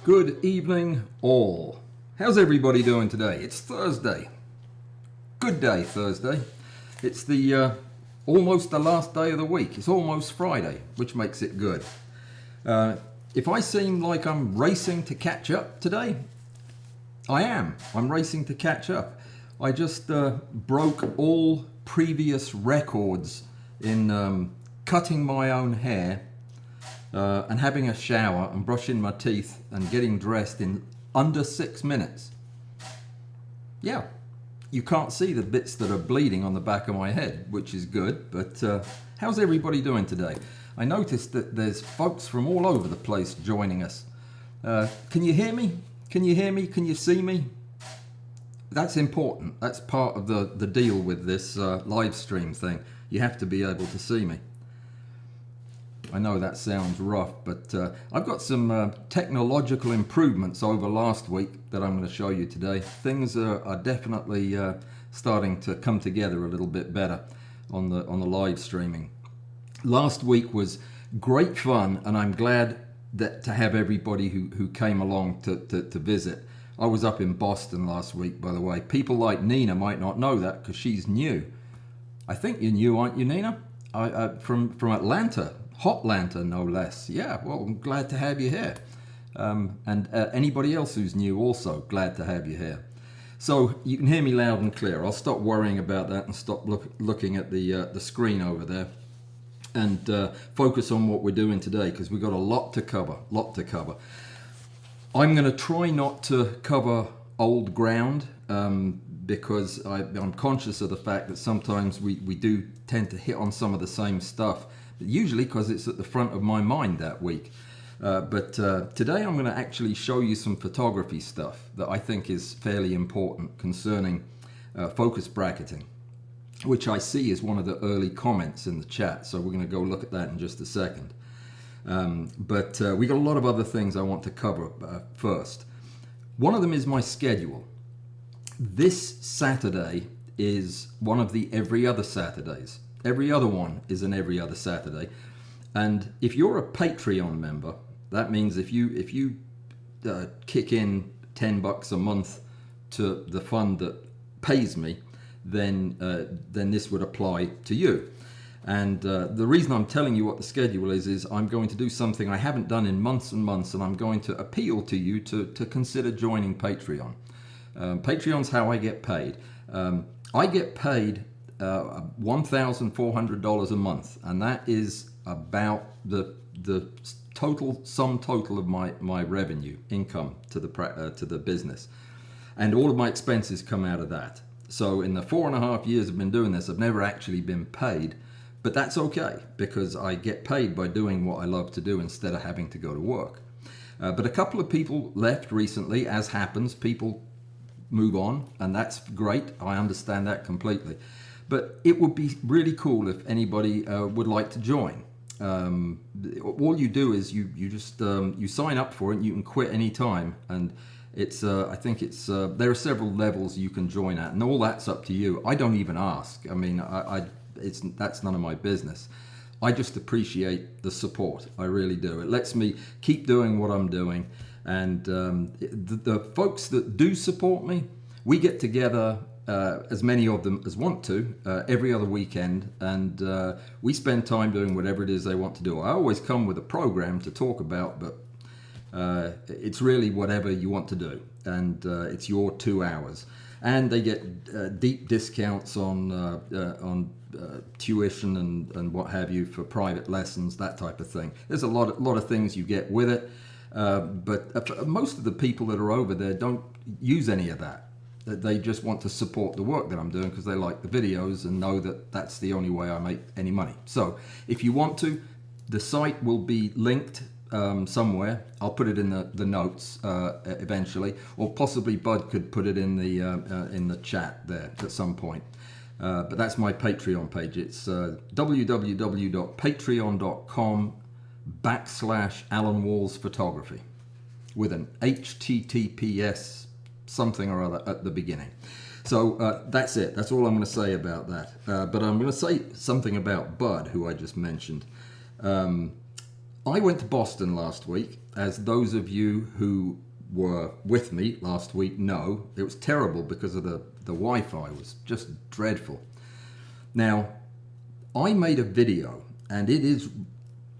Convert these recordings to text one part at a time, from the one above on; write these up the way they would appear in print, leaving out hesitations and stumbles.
Good evening all. How's everybody doing today? It's Thursday. Good day, Thursday. It's the almost the last day of the week. It's almost Friday, which makes it good. If I seem like I'm racing to catch up today, I am. I'm racing to catch up. I just broke all previous records in cutting my own hair and having a shower and brushing my teeth and getting dressed in under 6 minutes. Yeah, you can't see the bits that are bleeding on the back of my head, which is good, but how's everybody doing today? I noticed that there's folks from all over the place joining us. Can you hear me? Can you hear me? Can you see me? That's important. That's part of the deal with this live stream thing. You have to be able to see me. I know that sounds rough, but I've got some technological improvements over last week that I'm going to show you today. Things are definitely starting to come together a little bit better on the live streaming. Last week was great fun, and I'm glad that to have everybody who came along to visit. I was up in Boston last week, by the way. People like Nina might not know that because she's new. I think you're new, aren't you, Nina? From Atlanta. Hotlanta, no less. Yeah, well, I'm glad to have you here. And anybody else who's new also, glad to have you here. So you can hear me loud and clear. I'll stop worrying about that and stop looking at the screen over there and focus on what we're doing today, because we've got a lot to cover, I'm going to try not to cover old ground because I'm conscious of the fact that sometimes we do tend to hit on some of the same stuff. Usually because it's at the front of my mind that week. But today I'm going to actually show you some photography stuff that I think is fairly important concerning focus bracketing, which I see is one of the early comments in the chat. So we're going to go look at that in just a second. But we got a lot of other things I want to cover first. One of them is my schedule. This Saturday is one of the every other Saturdays. Every other one is an every other Saturday. And if you're a Patreon member, that means if you kick in $10 a month to the fund that pays me, then this would apply to you. And the reason I'm telling you what the schedule is I'm going to do something I haven't done in months and months, and I'm going to appeal to you to consider joining Patreon. Patreon's how I get paid. I get paid $1,400 a month, and that is about the sum total of my revenue income to the business, and all of my expenses come out of that. So in the 4.5 years I've been doing this, I've never actually been paid, but that's okay because I get paid by doing what I love to do instead of having to go to work. But a couple of people left recently, as happens. People move on, and that's great. I understand that completely. But it would be really cool if anybody would like to join. All you do is you just you sign up for it, and you can quit any time. And it's I think it's there are several levels you can join at, and all that's up to you. I don't even ask. I mean, that's none of my business. I just appreciate the support. I really do. It lets me keep doing what I'm doing. And the folks that do support me, we get together, as many of them as want to, every other weekend, and we spend time doing whatever it is they want to do. I always come with a program to talk about, but it's really whatever you want to do, and it's your 2 hours. And they get deep discounts on tuition and what have you for private lessons, that type of thing. There's a lot of things you get with it. But most of the people that are over there don't use any of that. They just want to support the work that I'm doing because they like the videos and know that that's the only way I make any money. So if you want to, the site will be linked somewhere. I'll put it in the notes eventually, or possibly Bud could put it in the chat there at some point. But that's my Patreon page. It's www.patreon.com/Allan Walls Photography with an HTTPS something or other at the beginning. So that's it. That's all I'm going to say about that. But I'm going to say something about Bud, who I just mentioned. I went to Boston last week. As those of you who were with me last week know, it was terrible because of the Wi-Fi. It was just dreadful. Now, I made a video, and it is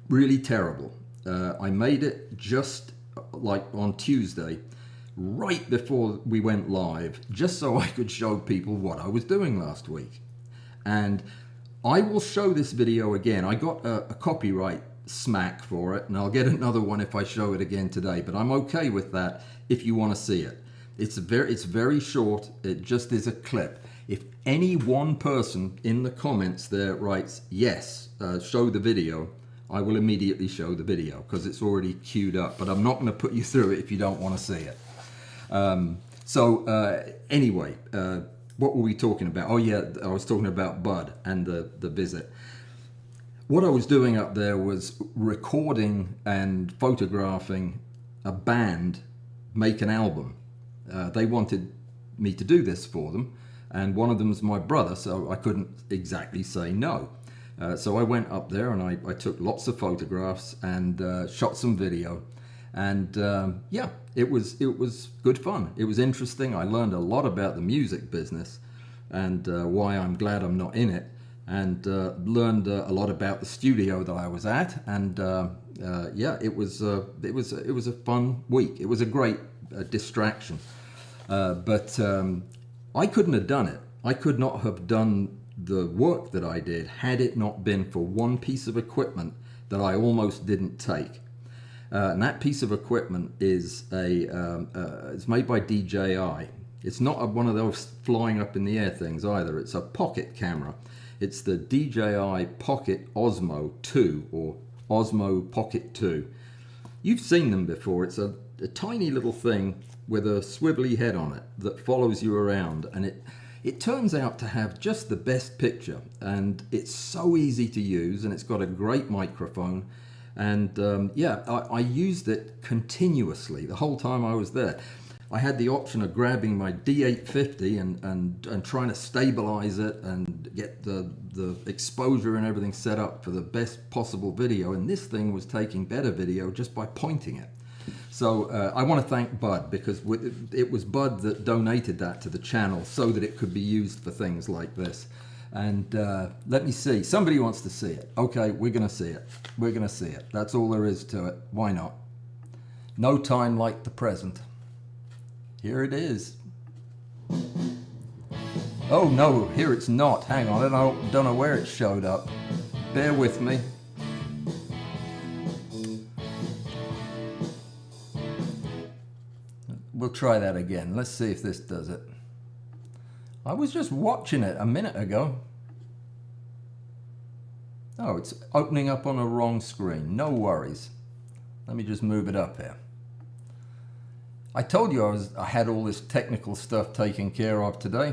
really terrible. I made it just like on Tuesday, right before we went live, just so I could show people what I was doing last week. And I will show this video again. I got a copyright smack for it, and I'll get another one if I show it again today, but I'm okay with that if you want to see it. It's very short. It just is a clip. If any one person in the comments there writes, yes, show the video, I will immediately show the video because it's already queued up, but I'm not going to put you through it if you don't want to see it. Anyway, what were we talking about? Oh yeah, I was talking about Bud and the visit. What I was doing up there was recording and photographing a band make an album. They wanted me to do this for them, and one of them is my brother, so I couldn't exactly say no. So I went up there and I took lots of photographs and shot some video, and yeah, it was good fun. It was interesting. I learned a lot about the music business and why I'm glad I'm not in it, and learned a lot about the studio that I was at, and yeah, it was a fun week. It was a great distraction, but I couldn't have done it. I could not have done the work that I did had it not been for one piece of equipment that I almost didn't take. And that piece of equipment is it's made by DJI. It's not one of those flying up in the air things either. It's a pocket camera. It's the DJI Pocket Osmo 2 or Osmo Pocket 2. You've seen them before. It's a tiny little thing with a swivelly head on it that follows you around, and it turns out to have just the best picture, and it's so easy to use, and it's got a great microphone, and yeah, I used it continuously the whole time I was there. I had the option of grabbing my D850 and trying to stabilize it and get the exposure and everything set up for the best possible video, and this thing was taking better video just by pointing it. So I want to thank Bud, because it was Bud that donated that to the channel so that it could be used for things like this. And let me see. Somebody wants to see it. Okay, we're going to see it. We're going to see it. That's all there is to it. Why not? No time like the present. Here it is. Oh no, here it's not. Hang on, I don't know where it showed up. Bear with me. We'll try that again. Let's see if this does it. I was just watching it a minute ago. Oh, it's opening up on a wrong screen. No worries. Let me just move it up here. I told you I had all this technical stuff taken care of today.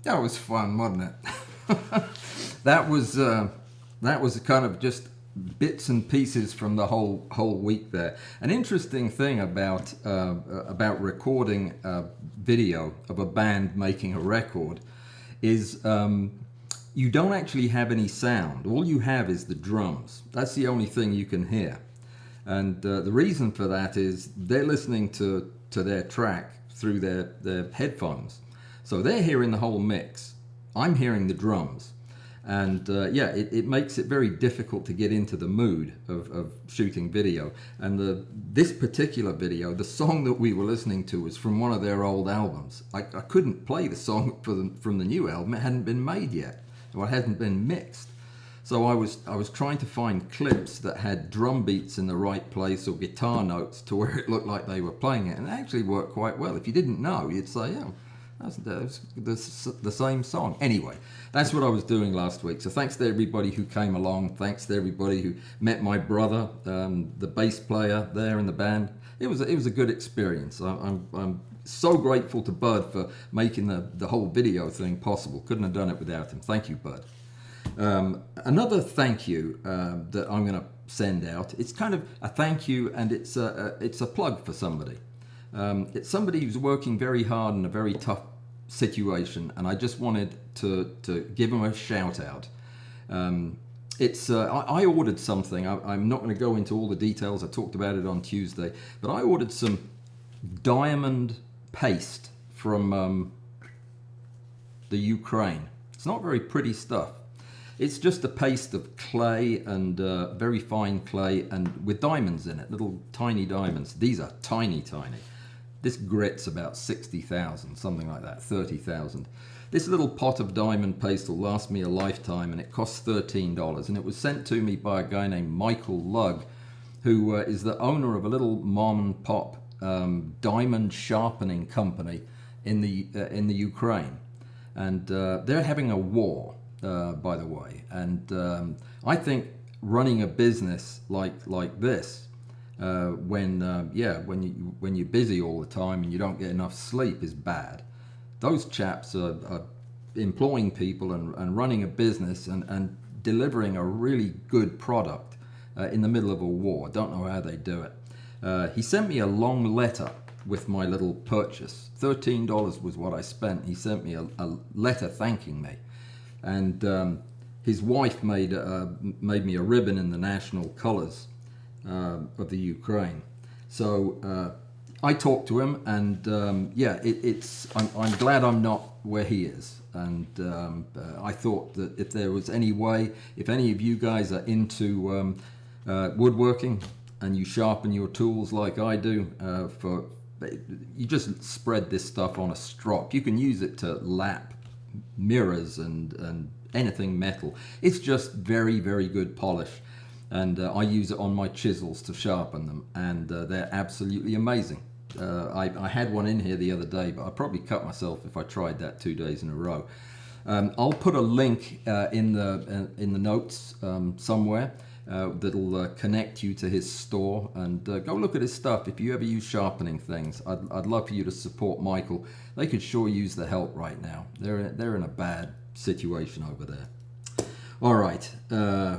That was fun, wasn't it? That was kind of just bits and pieces from the whole week there. An interesting thing about recording a video of a band making a record is you don't actually have any sound. All you have is the drums. That's the only thing you can hear. And the reason for that is they're listening to their track through their headphones. So they're hearing the whole mix. I'm hearing the drums. And it makes it very difficult to get into the mood of shooting video. And this particular video, the song that we were listening to was from one of their old albums. I couldn't play the song from the new album. It hadn't been made yet, or it hadn't been mixed. So I was trying to find clips that had drum beats in the right place or guitar notes to where it looked like they were playing it. And it actually worked quite well. If you didn't know, you'd say, yeah, that's the same song. Anyway, that's what I was doing last week. So thanks to everybody who came along. Thanks to everybody who met my brother, the bass player there in the band. It was a good experience. I'm so grateful to Bud for making the whole video thing possible. Couldn't have done it without him. Thank you, Bud. Another thank you that I'm going to send out. It's kind of a thank you, and it's a plug for somebody. It's somebody who's working very hard in a very tough situation, and I just wanted to give them a shout out. I ordered something. I'm not going to go into all the details. I talked about it on Tuesday, but I ordered some diamond paste from the Ukraine. It's not very pretty stuff. It's just a paste of clay and very fine clay and with diamonds in it, little tiny diamonds. These are tiny. This grit's about 60,000, something like that, 30,000. This little pot of diamond paste will last me a lifetime, and it costs $13. And it was sent to me by a guy named Michael Lugg, who is the owner of a little mom and pop diamond sharpening company in the Ukraine. And they're having a war. By the way, and I think running a business like this, when you're busy all the time and you don't get enough sleep, is bad. Those chaps are employing people and running a business and delivering a really good product in the middle of a war. Don't know how they do it. He sent me a long letter with my little purchase. $13 was what I spent. He sent me a letter thanking me. And his wife made me a ribbon in the national colors of the Ukraine. So I talked to him, and I'm glad I'm not where he is. And I thought that if there was any way, if any of you guys are into woodworking and you sharpen your tools like I do, you just spread this stuff on a strop. You can use it to lap mirrors and anything metal. It's just very, very good polish, and I use it on my chisels to sharpen them, and they're absolutely amazing. I had one in here the other day, but I'd probably cut myself if I tried that 2 days in a row. I'll put a link in the notes somewhere that'll connect you to his store, and go look at his stuff. If you ever use sharpening things, I'd love for you to support Michael. They could sure use the help right now. They're in a bad situation over there. All right,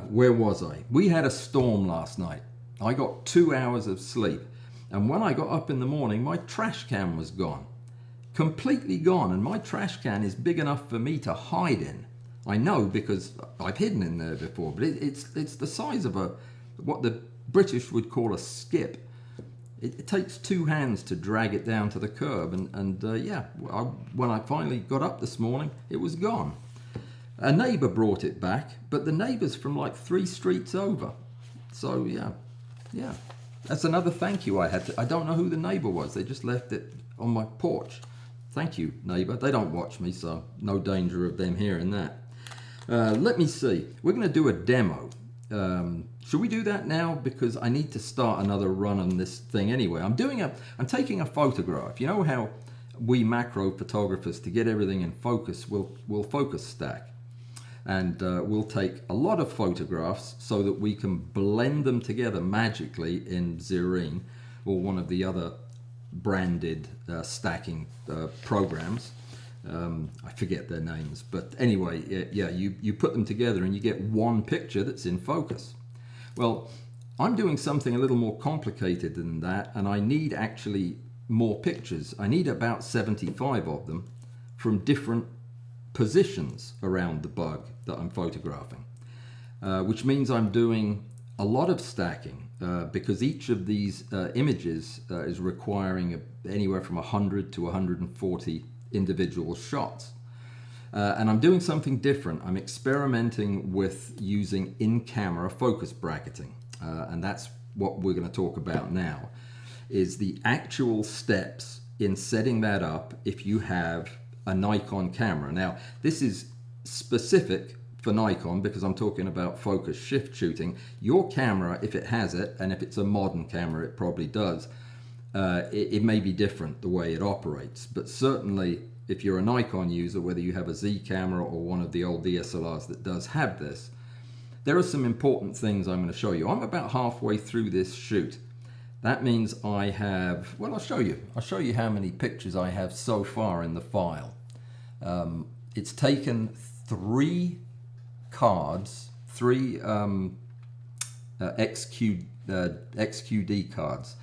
where was I? We had a storm last night. I got 2 hours of sleep, and when I got up in the morning, my trash can was gone. Completely gone, and my trash can is big enough for me to hide in. I know, because I've hidden in there before, but it's the size of what the British would call a skip. It takes 2 hands to drag it down to the curb, when I finally got up this morning, it was gone. A neighbour brought it back, but the neighbour's from like 3 streets over. So yeah, that's another thank you I had to. I don't know who the neighbour was. They just left it on my porch. Thank you, neighbour. They don't watch me, so no danger of them hearing that. Let me see. We're going to do a demo. Should we do that now? Because I need to start another run on this thing anyway. I'm taking a photograph. You know how we macro photographers, to get everything in focus, we'll focus stack. And we'll take a lot of photographs so that we can blend them together magically in Zerene or one of the other branded stacking programs. I forget their names, but anyway, yeah, you put them together and you get one picture that's in focus. Well, I'm doing something a little more complicated than that, and I need actually more pictures. I need about 75 of them from different positions around the bug that I'm photographing, which means I'm doing a lot of stacking because each of these images is requiring anywhere from 100 to 140 individual shots. And I'm doing something different. I'm experimenting with using in-camera focus bracketing. And that's what we're going to talk about now, is the actual steps in setting that up if you have a Nikon camera. Now, this is specific for Nikon because I'm talking about focus shift shooting. Your camera, if it has it, and if it's a modern camera, it probably does, it may be different the way it operates. But certainly, if you're a Nikon user, whether you have a Z camera or one of the old DSLRs that does have this, there are some important things I'm going to show you. I'm about halfway through this shoot. That means I have, well, I'll show you. I'll show you how many pictures I have so far in the file. It's taken 3 cards, 3 XQD cards,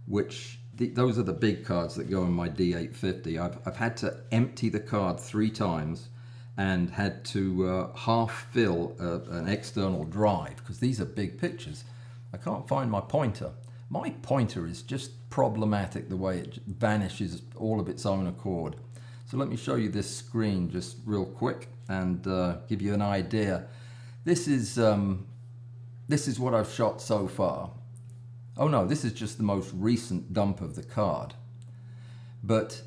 which those are the big cards that go in my D850. I've had to empty the card 3 times and had to half fill an external drive because these are big pictures. I can't find my pointer. My pointer is just problematic the way it vanishes all of its own accord. So let me show you this screen just real quick and give you an idea. This is what I've shot so far. Oh no, this is just the most recent dump of the card. But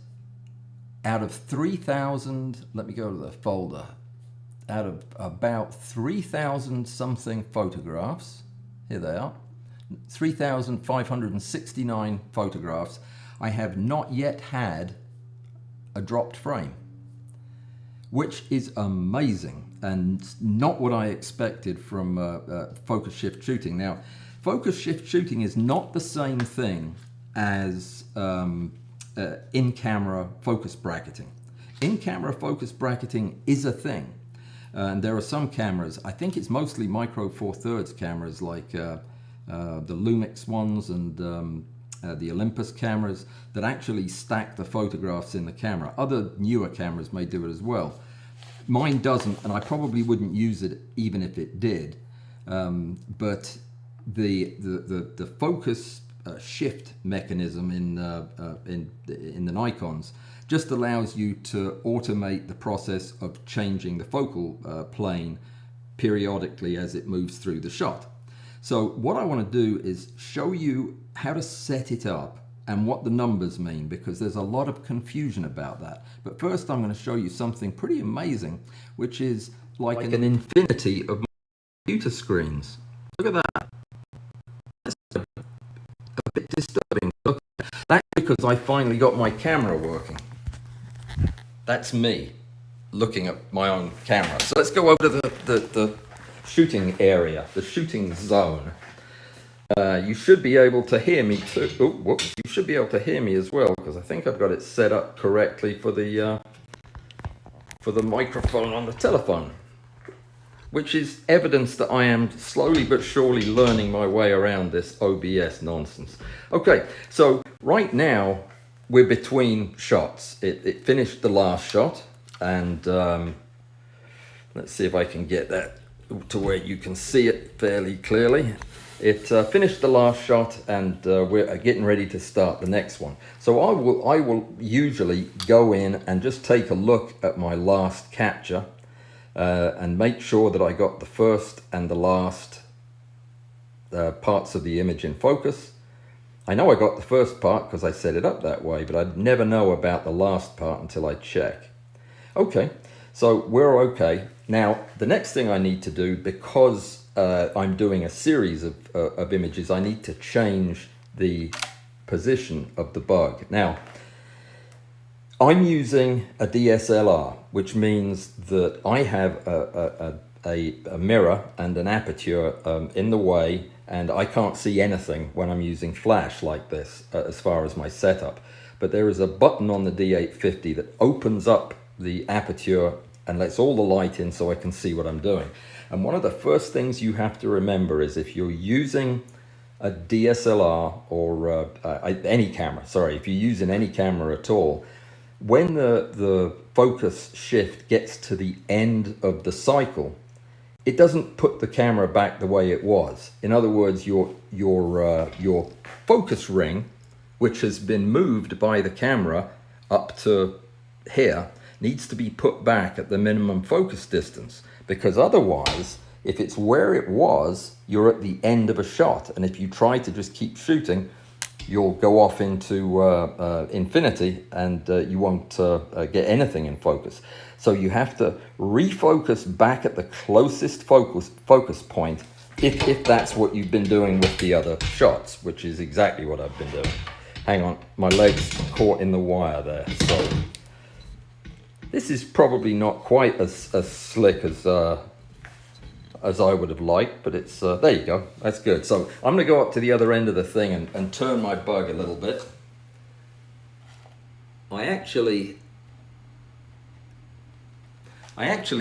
out of 3,000, let me go to the folder, out of about 3,000 something photographs, here they are, 3,569 photographs, I have not yet had a dropped frame, which is amazing and not what I expected from focus shift shooting. Now, focus shift shooting is not the same thing as in-camera focus bracketing. In-camera focus bracketing is a thing. And there are some cameras, I think it's mostly micro 4/3 cameras like the Lumix ones and the Olympus cameras that actually stack the photographs in the camera. Other newer cameras may do it as well. Mine doesn't, and I probably wouldn't use it even if it did. But the focus shift mechanism in the Nikons just allows you to automate the process of changing the focal plane periodically as it moves through the shot. So what I want to do is show you how to set it up and what the numbers mean, because there's a lot of confusion about that. But first I'm going to show you something pretty amazing, which is like an infinity of computer screens. Look at that. That's a bit disturbing. Look, that's because I finally got my camera working. That's me looking at my own camera. So let's go over to the shooting area, the shooting zone. You should be able to hear me too. Oh, whoops. You should be able to hear me as well, because I think I've got it set up correctly for the microphone on the telephone, which is evidence that I am slowly but surely learning my way around this OBS nonsense. Okay, so right now we're between shots. It finished the last shot, and let's see if I can get that to where you can see it fairly clearly. It finished the last shot, and we're getting ready to start the next one. So I will usually go in and just take a look at my last capture and make sure that I got the first and the last parts of the image in focus. I know I got the first part because I set it up that way, but I'd never know about the last part until I check. Okay, so we're okay. Now, the next thing I need to do, because I'm doing a series of images, I need to change the position of the bug. Now, I'm using a DSLR, which means that I have a mirror and an aperture in the way, and I can't see anything when I'm using flash like this as far as my setup. But there is a button on the D850 that opens up the aperture and lets all the light in so I can see what I'm doing. And one of the first things you have to remember is if you're using a DSLR or any camera, sorry, if you're using any camera at all, when the focus shift gets to the end of the cycle, it doesn't put the camera back the way it was. In other words, your focus ring, which has been moved by the camera up to here, needs to be put back at the minimum focus distance, because otherwise, if it's where it was, you're at the end of a shot, and if you try to just keep shooting, you'll go off into infinity, and you won't get anything in focus. So you have to refocus back at the closest focus point, if that's what you've been doing with the other shots, which is exactly what I've been doing. Hang on, my leg's caught in the wire there. So this is probably not quite as slick as I would have liked, but it's there you go, that's good. So I'm gonna go up to the other end of the thing and turn my bug a little bit. I actually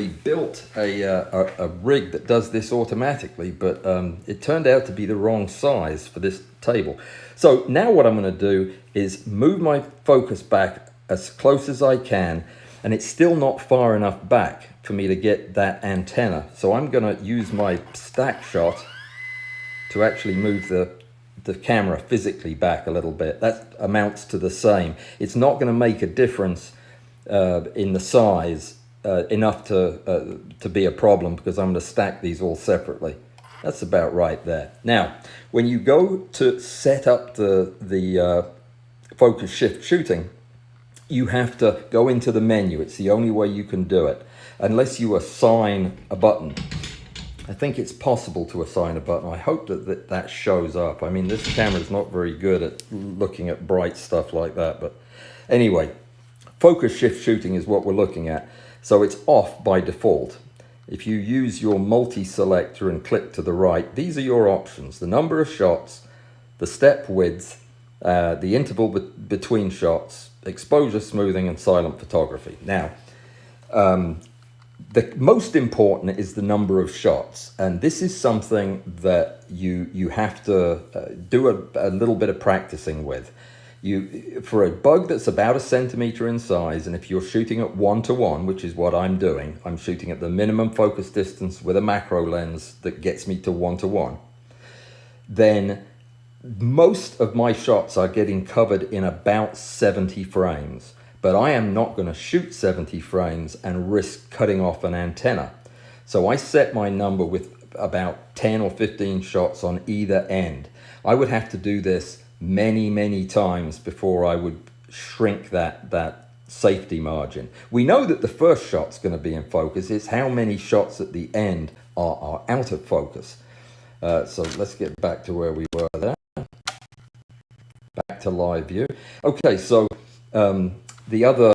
built a rig that does this automatically, but it turned out to be the wrong size for this table. So now what I'm going to do is move my focus back as close as I can, and it's still not far enough back for me to get that antenna. So I'm going to use my stack shot to actually move the camera physically back a little bit. That amounts to the same. It's not going to make a difference in the size enough to be a problem, because I'm going to stack these all separately. That's about right there. Now, when you go to set up the focus shift shooting, you have to go into the menu. It's the only way you can do it, unless you assign a button. I think it's possible to assign a button. I hope that shows up. I mean, this camera's not very good at looking at bright stuff like that, but anyway, focus shift shooting is what we're looking at. So it's off by default. If you use your multi-selector and click to the right, these are your options: the number of shots, the step width, the interval between shots, exposure smoothing, and silent photography. Now, the most important is the number of shots, and this is something that you have to do a little bit of practicing with. For a bug that's about 1 centimeter in size, and if you're shooting at 1:1, which is what I'm doing, I'm shooting at the minimum focus distance with a macro lens that gets me to 1:1, then most of my shots are getting covered in about 70 frames. But I am not going to shoot 70 frames and risk cutting off an antenna. So I set my number with about 10 or 15 shots on either end. I would have to do this many times before I would shrink that safety margin. We know that the first shot's going to be in focus. It's how many shots at the end are out of focus. So let's get back to where we were there. Back to live view. Okay, so the other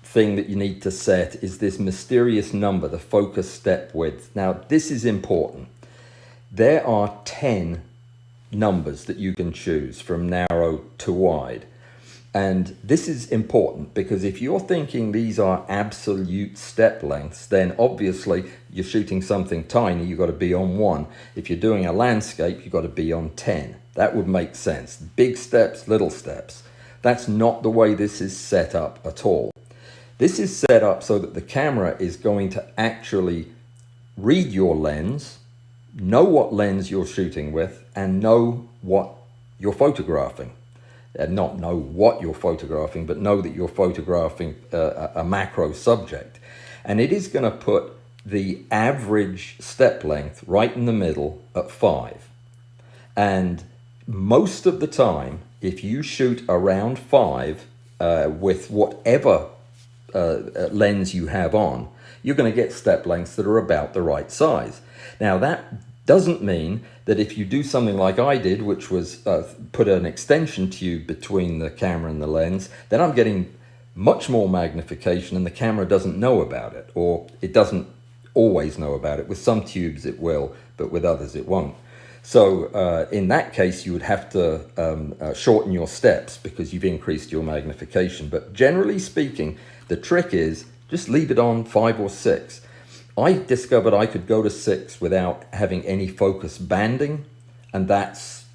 thing that you need to set is this mysterious number, the focus step width. Now, this is important. There are 10 numbers that you can choose from narrow to wide. And this is important because if you're thinking these are absolute step lengths, then obviously you're shooting something tiny, you've got to be on 1. If you're doing a landscape, you've got to be on 10. That would make sense. Big steps, little steps. That's not the way this is set up at all. This is set up so that the camera is going to actually read your lens, know what lens you're shooting with, and know what you're photographing. Not know what you're photographing, but know that you're photographing a macro subject. And it is going to put the average step length right in the middle at 5. And most of the time, if you shoot around 5 with whatever lens you have on, you're going to get step lengths that are about the right size. Now, that doesn't mean that if you do something like I did, which was put an extension tube between the camera and the lens, then I'm getting much more magnification and the camera doesn't know about it, or it doesn't always know about it. With some tubes it will, but with others it won't. So in that case, you would have to shorten your steps because you've increased your magnification. But generally speaking, The trick is just leave it on 5 or 6. I discovered I could go to 6 without having any focus banding, and that's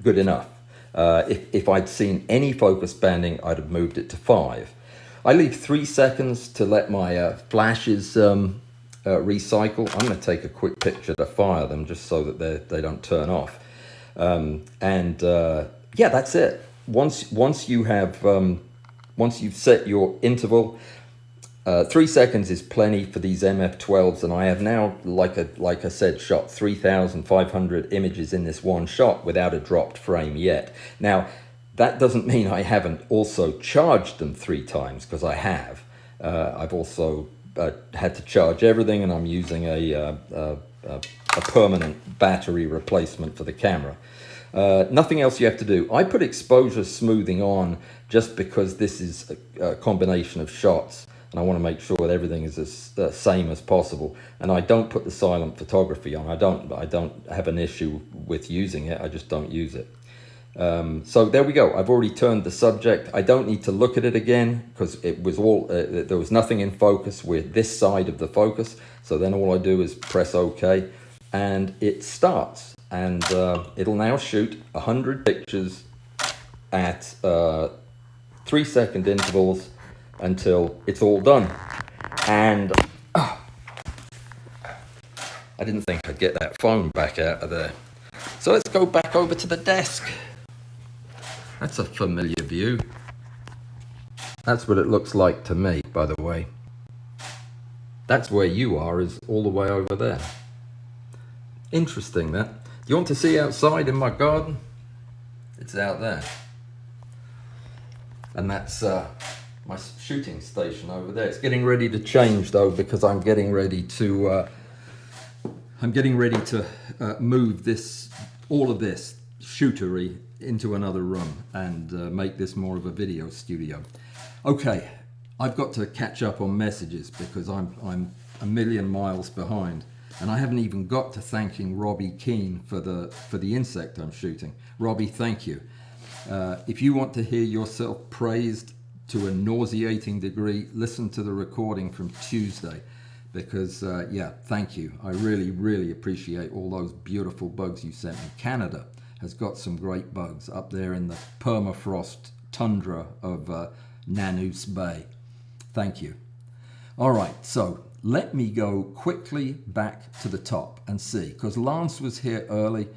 good enough. If I'd seen any focus banding, I'd have moved it to 5. I leave 3 seconds to let my flashes recycle. I'm going to take a quick picture to fire them just so that they don't turn off. Yeah, that's it. Once you've set your interval, 3 seconds is plenty for these MF12s, and I have now, like I said, shot 3,500 images in this one shot without a dropped frame yet. Now, that doesn't mean I haven't also charged them 3 times, because I have. I've also had to charge everything, and I'm using a permanent battery replacement for the camera. Nothing else you have to do. I put exposure smoothing on just because this is a combination of shots, and I want to make sure that everything is as same as possible. And I don't put the silent photography on. I don't have an issue with using it. I just don't use it. So there we go. I've already turned the subject. I don't need to look at it again because it was all there was nothing in focus with this side of the focus. So then all I do is press OK, and it starts. And it'll now shoot 100 pictures at 3-second intervals until it's all done. And I didn't think I'd get that phone back out of there. So let's go back over to the desk. That's a familiar view. That's what it looks like to me, by the way. That's where you are, is all the way over there. Interesting, that. You want to see outside in my garden? It's out there. And that's my shooting station over there. It's getting ready to change though, because I'm getting ready to move all of this shootery into another room and make this more of a video studio. Okay, I've got to catch up on messages because I'm a million miles behind. And I haven't even got to thanking Robbie Keane for the insect I'm shooting. Robbie, thank you. If you want to hear yourself praised to a nauseating degree, listen to the recording from Tuesday. Because, yeah, thank you. I really, really appreciate all those beautiful bugs you sent me. Canada has got some great bugs up there in the permafrost tundra of Nanoose Bay. Thank you. All right, so let me go quickly back to the top and see, because Lance was here early.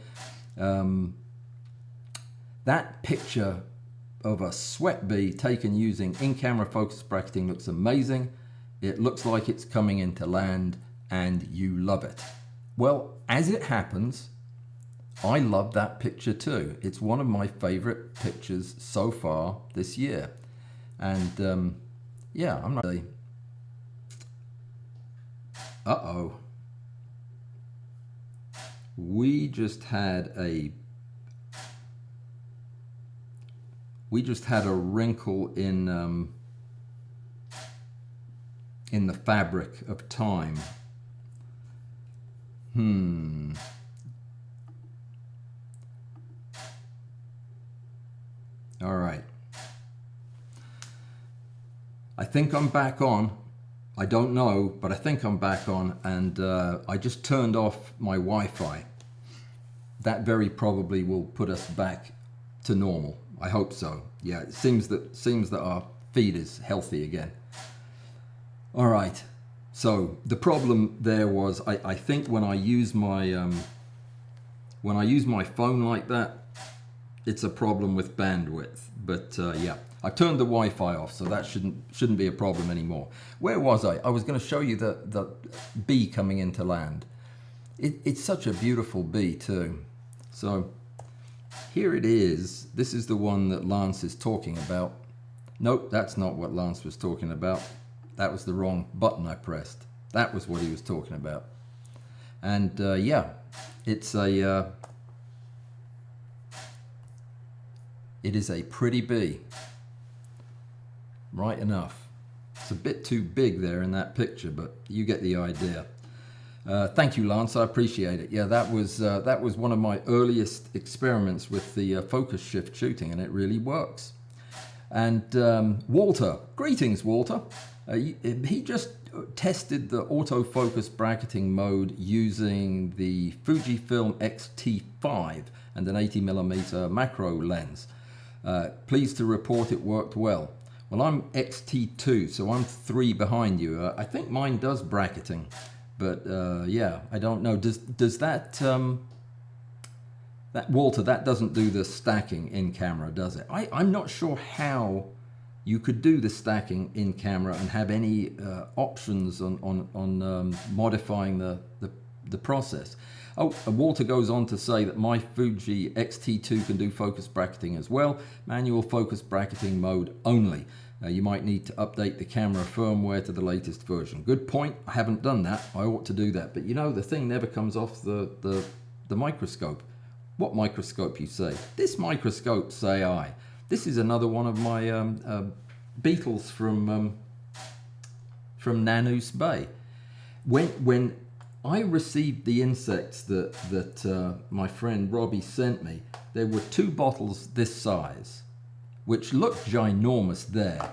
That picture of a sweat bee taken using in-camera focus bracketing looks amazing. It looks like it's coming into land and you love it. Well, as it happens, I love that picture too. It's one of my favorite pictures so far this year. And yeah, I'm not really... Uh-oh. We just had a wrinkle in the fabric of time. All right. I think I'm back on. I don't know, but I think I'm back on, and I just turned off my Wi-Fi. That very probably will put us back to normal. I hope so. Yeah, it seems that our feed is healthy again. All right. So the problem there was, I think when I use my phone like that, it's a problem with bandwidth. But yeah, I turned the Wi-Fi off, so that shouldn't be a problem anymore. Where was I? I was going to show you the bee coming into land. It's such a beautiful bee too. So here it is. This is the one that Lance is talking about. Nope, that's not what Lance was talking about. That was the wrong button I pressed. That was what he was talking about. And yeah, it is a pretty bee. Right enough. It's a bit too big there in that picture, but you get the idea. Thank you, Lance. I appreciate it. Yeah, that was one of my earliest experiments with the focus shift shooting, and it really works. And Walter, greetings Walter. He just tested the autofocus bracketing mode using the Fujifilm X-T5 and an 80mm macro lens. Pleased to report it worked well. Well, I'm X-T2, so I'm 3 behind you. I think mine does bracketing, but yeah, I don't know. Does that, Walter, that doesn't do the stacking in camera, does it? I'm not sure how you could do the stacking in camera and have any options on modifying the process. Oh, Walter goes on to say that my Fuji X-T2 can do focus bracketing as well, manual focus bracketing mode only. You might need to update the camera firmware to the latest version. Good point. I haven't done that. I ought to do that. But you know, the thing never comes off the microscope. What microscope, you say? This microscope, say I. This is another one of my beetles from Nanus Bay. When I received the insects that my friend Robbie sent me, there were 2 bottles this size, which look ginormous there.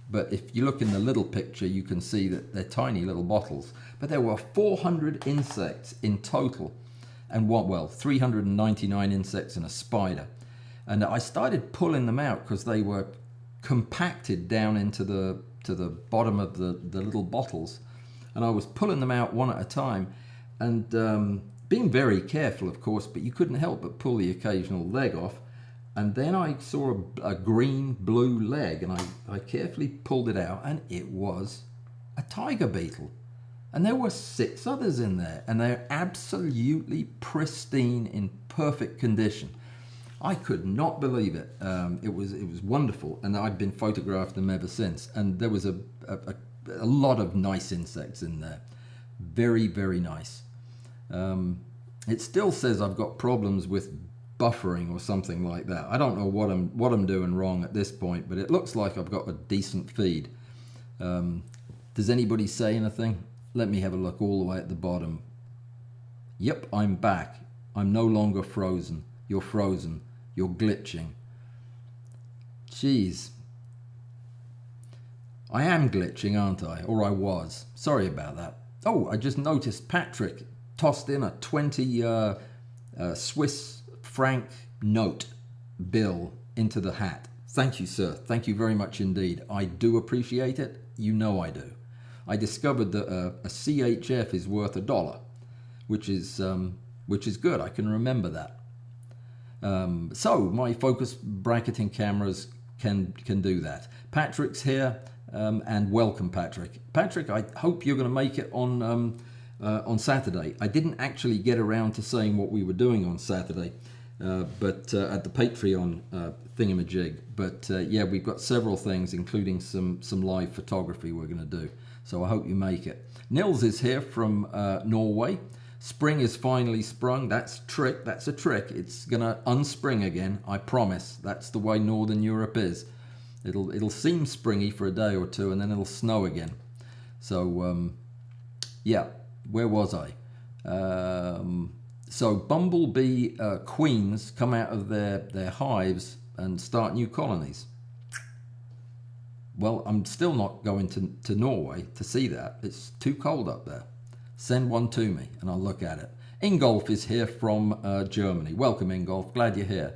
But if you look in the little picture, you can see that they're tiny little bottles. But there were 400 insects in total, and 399 insects and a spider. And I started pulling them out because they were compacted down into the bottom of the little bottles. And I was pulling them out one at a time and being very careful, of course, but you couldn't help but pull the occasional leg off. And then I saw a green-blue leg, and I carefully pulled it out, and it was a tiger beetle. And there were 6 others in there, and they're absolutely pristine, in perfect condition. I could not believe it. It was wonderful, and I've been photographing them ever since. And there was a lot of nice insects in there. Very, very nice. It still says I've got problems with buffering or something like that. I don't know what I'm doing wrong at this point, but it looks like I've got a decent feed. Does anybody say anything? Let me have a look all the way at the bottom. Yep, I'm back. I'm no longer frozen. You're frozen. You're glitching. Jeez. I am glitching, aren't I? Or I was. Sorry about that. Oh, I just noticed Patrick tossed in a 20 Swiss franc note bill into the hat. Thank you, sir. Thank you very much indeed. I do appreciate it. You know I do. I discovered that a CHF is worth $1, which is good. I can remember that. So my focus bracketing cameras can do that. Patrick's here, and welcome, Patrick. Patrick, I hope you're going to make it on Saturday. I didn't actually get around to saying what we were doing on Saturday, but at the Patreon thingamajig. But yeah, we've got several things, including some live photography we're going to do. So I hope you make it. Nils is here from Norway. Spring is finally sprung. That's a trick. It's going to unspring again, I promise. That's the way Northern Europe is. It'll seem springy for a day or two, and then it'll snow again. So, yeah, where was I? So bumblebee queens come out of their hives and start new colonies. Well, I'm still not going to Norway to see that. It's too cold up there. Send one to me and I'll look at it. Ingolf is here from Germany. Welcome, Ingolf. Glad you're here.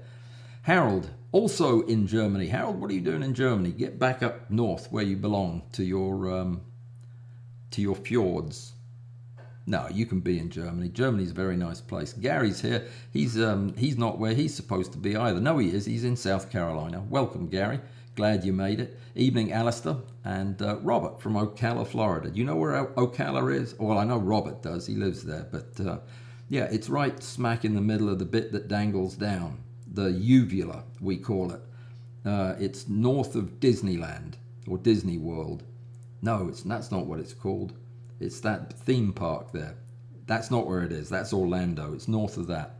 Harold, also in Germany. Harold, what are you doing in Germany? Get back up north where you belong, to your fjords. No, you can be in Germany. Germany's a very nice place. Gary's here. He's not where he's supposed to be either. No, he is. He's in South Carolina. Welcome, Gary. Glad you made it. Evening, Alistair. And Robert from Ocala, Florida. Do you know where Ocala is? Well, I know Robert does. He lives there. But yeah, it's right smack in the middle of the bit that dangles down. The uvula, we call it. It's north of Disneyland or Disney World. No, that's not what it's called. It's that theme park there. That's not where it is. That's Orlando. It's north of that.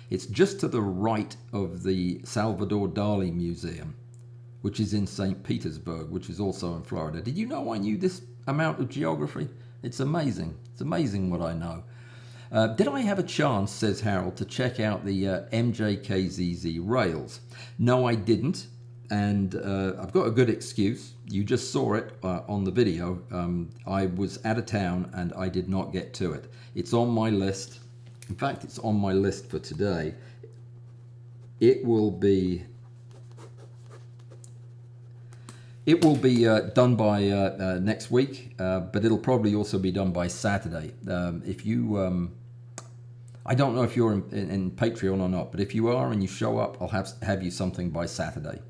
It's just to the right of the Salvador Dali Museum, which is in St. Petersburg, which is also in Florida. Did you know I knew this amount of geography? It's amazing. It's amazing what I know. Did I have a chance, says Harold, to check out the MJKZZ rails? No, I didn't. and I've got a good excuse. You just saw it on the video. I was out of town and I did not get to it. It's on my list. In fact, it's on my list for today. It will be done by next week, but it'll probably also be done by Saturday. If you, I don't know if you're in Patreon or not, but if you are and you show up, I'll have you something by Saturday.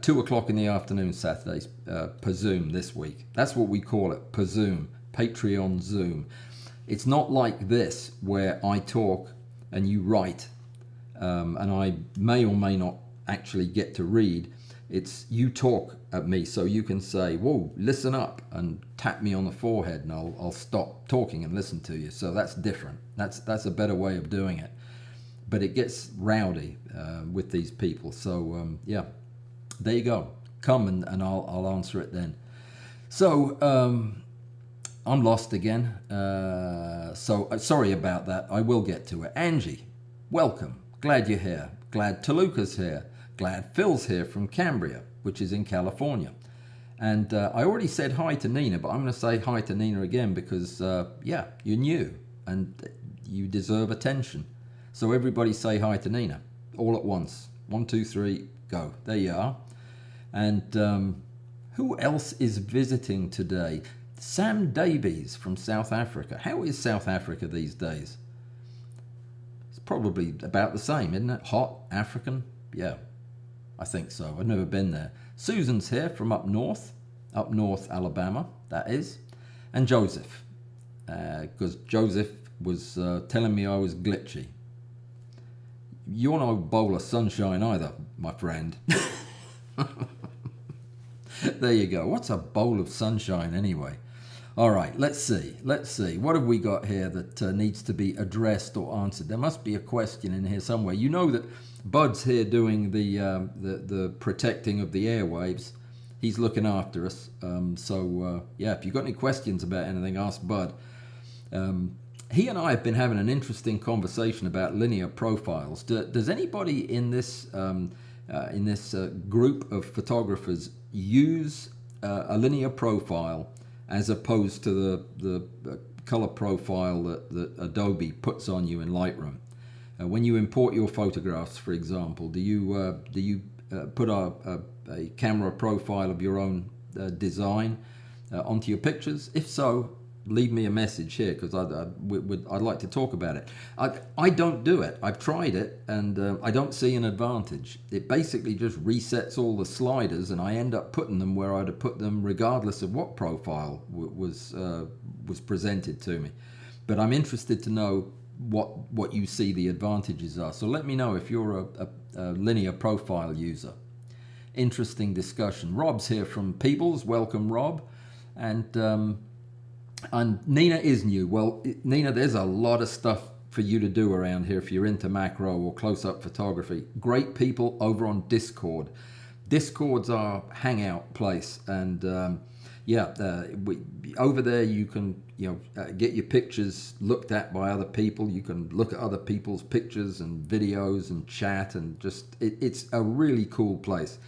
2 o'clock in the afternoon Saturdays, per Zoom this week. That's what we call it, per Zoom, Patreon Zoom. It's not like this where I talk and you write, and I may or may not actually get to read. It's you talk at me, so you can say, whoa, listen up, and tap me on the forehead, and I'll stop talking and listen to you. So that's different. That's a better way of doing it. But it gets rowdy with these people. So yeah, there you go. Come and I'll answer it then. So I'm lost again. So sorry about that. I will get to it. Angie, welcome. Glad you're here. Glad Toluca's here. Glad Phil's here from Cambria, which is in California. And I already said hi to Nina, but I'm going to say hi to Nina again because, yeah, you're new and you deserve attention. So everybody say hi to Nina all at once. 1, 2, 3, go. There you are. And who else is visiting today? Sam Davies from South Africa. How is South Africa these days? It's probably about the same, isn't it? Hot, African? Yeah. I think so. I've never been there. Susan's here from up north Alabama, that is. And Joseph, because Joseph was telling me I was glitchy. You're no bowl of sunshine either, my friend. There you go. What's a bowl of sunshine anyway? All right, let's see. What have we got here that needs to be addressed or answered? There must be a question in here somewhere. You know that Bud's here doing the protecting of the airwaves. He's looking after us. So yeah, if you've got any questions about anything, ask Bud. He and I have been having an interesting conversation about linear profiles. Does anybody in this group of photographers use a linear profile as opposed to the color profile that Adobe puts on you in Lightroom? When you import your photographs, for example, do you put a camera profile of your own design onto your pictures? If so, leave me a message here because I'd like to talk about it. I don't do it. I've tried it and I don't see an advantage. It basically just resets all the sliders and I end up putting them where I'd have put them regardless of what profile was presented to me. But I'm interested to know what you see the advantages are. So let me know if you're a linear profile user. Interesting discussion. Rob's here from Peebles. Welcome, Rob. And Nina is new. Well, Nina, there's a lot of stuff for you to do around here if you're into macro or close-up photography. Great people over on Discord. Discord's our hangout place, and yeah, over there you can get your pictures looked at by other people. You can look at other people's pictures and videos and chat, and just it's a really cool place.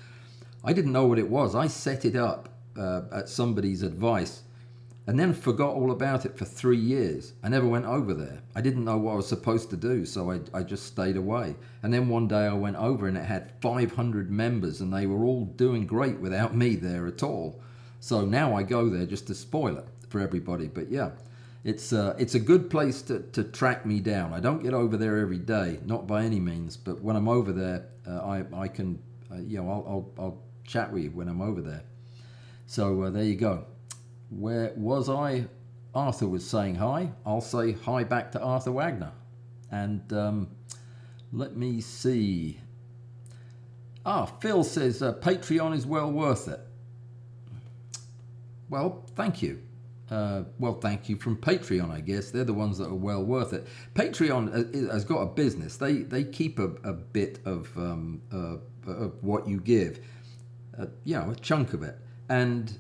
I didn't know what it was. I set it up at somebody's advice and then forgot all about it for 3 years. I never went over there. I didn't know what I was supposed to do, so I just stayed away. And then one day I went over and it had 500 members and they were all doing great without me there at all. So now I go there just to spoil it for everybody. But yeah, it's a good place to track me down. I don't get over there every day, not by any means, but when I'm over there, I can, I'll chat with you when I'm over there. So there you go. Where was I? Arthur was saying hi. I'll say hi back to Arthur Wagner. And let me see. Phil says Patreon is well worth it. Well, thank you. Thank you from Patreon, I guess. They're the ones that are well worth it. Patreon has got a business. They keep a bit of what you give, a chunk of it. And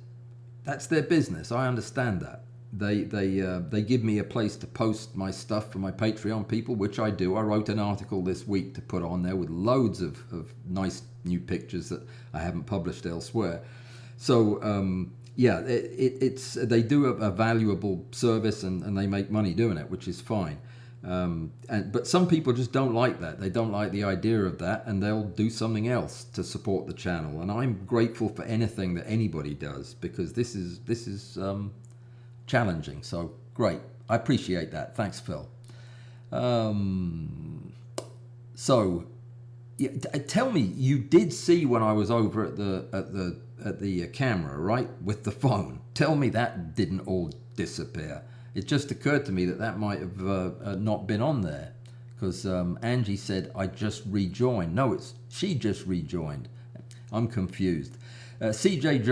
that's their business. I understand that. they give me a place to post my stuff for my Patreon people, which I do. I wrote an article this week to put on there with loads of nice new pictures that I haven't published elsewhere. So yeah, it's they do a valuable service, and they make money doing it, which is fine. But some people just don't like that. They don't like the idea of that, and they'll do something else to support the channel. And I'm grateful for anything that anybody does, because this is challenging. So great, I appreciate that. Thanks, Phil. So yeah, tell me, you did see when I was over at the camera, right, with the phone. Tell me that didn't all disappear. It just occurred to me that might have not been on there, because Angie said I just rejoined. No, she just rejoined. I'm confused. CJ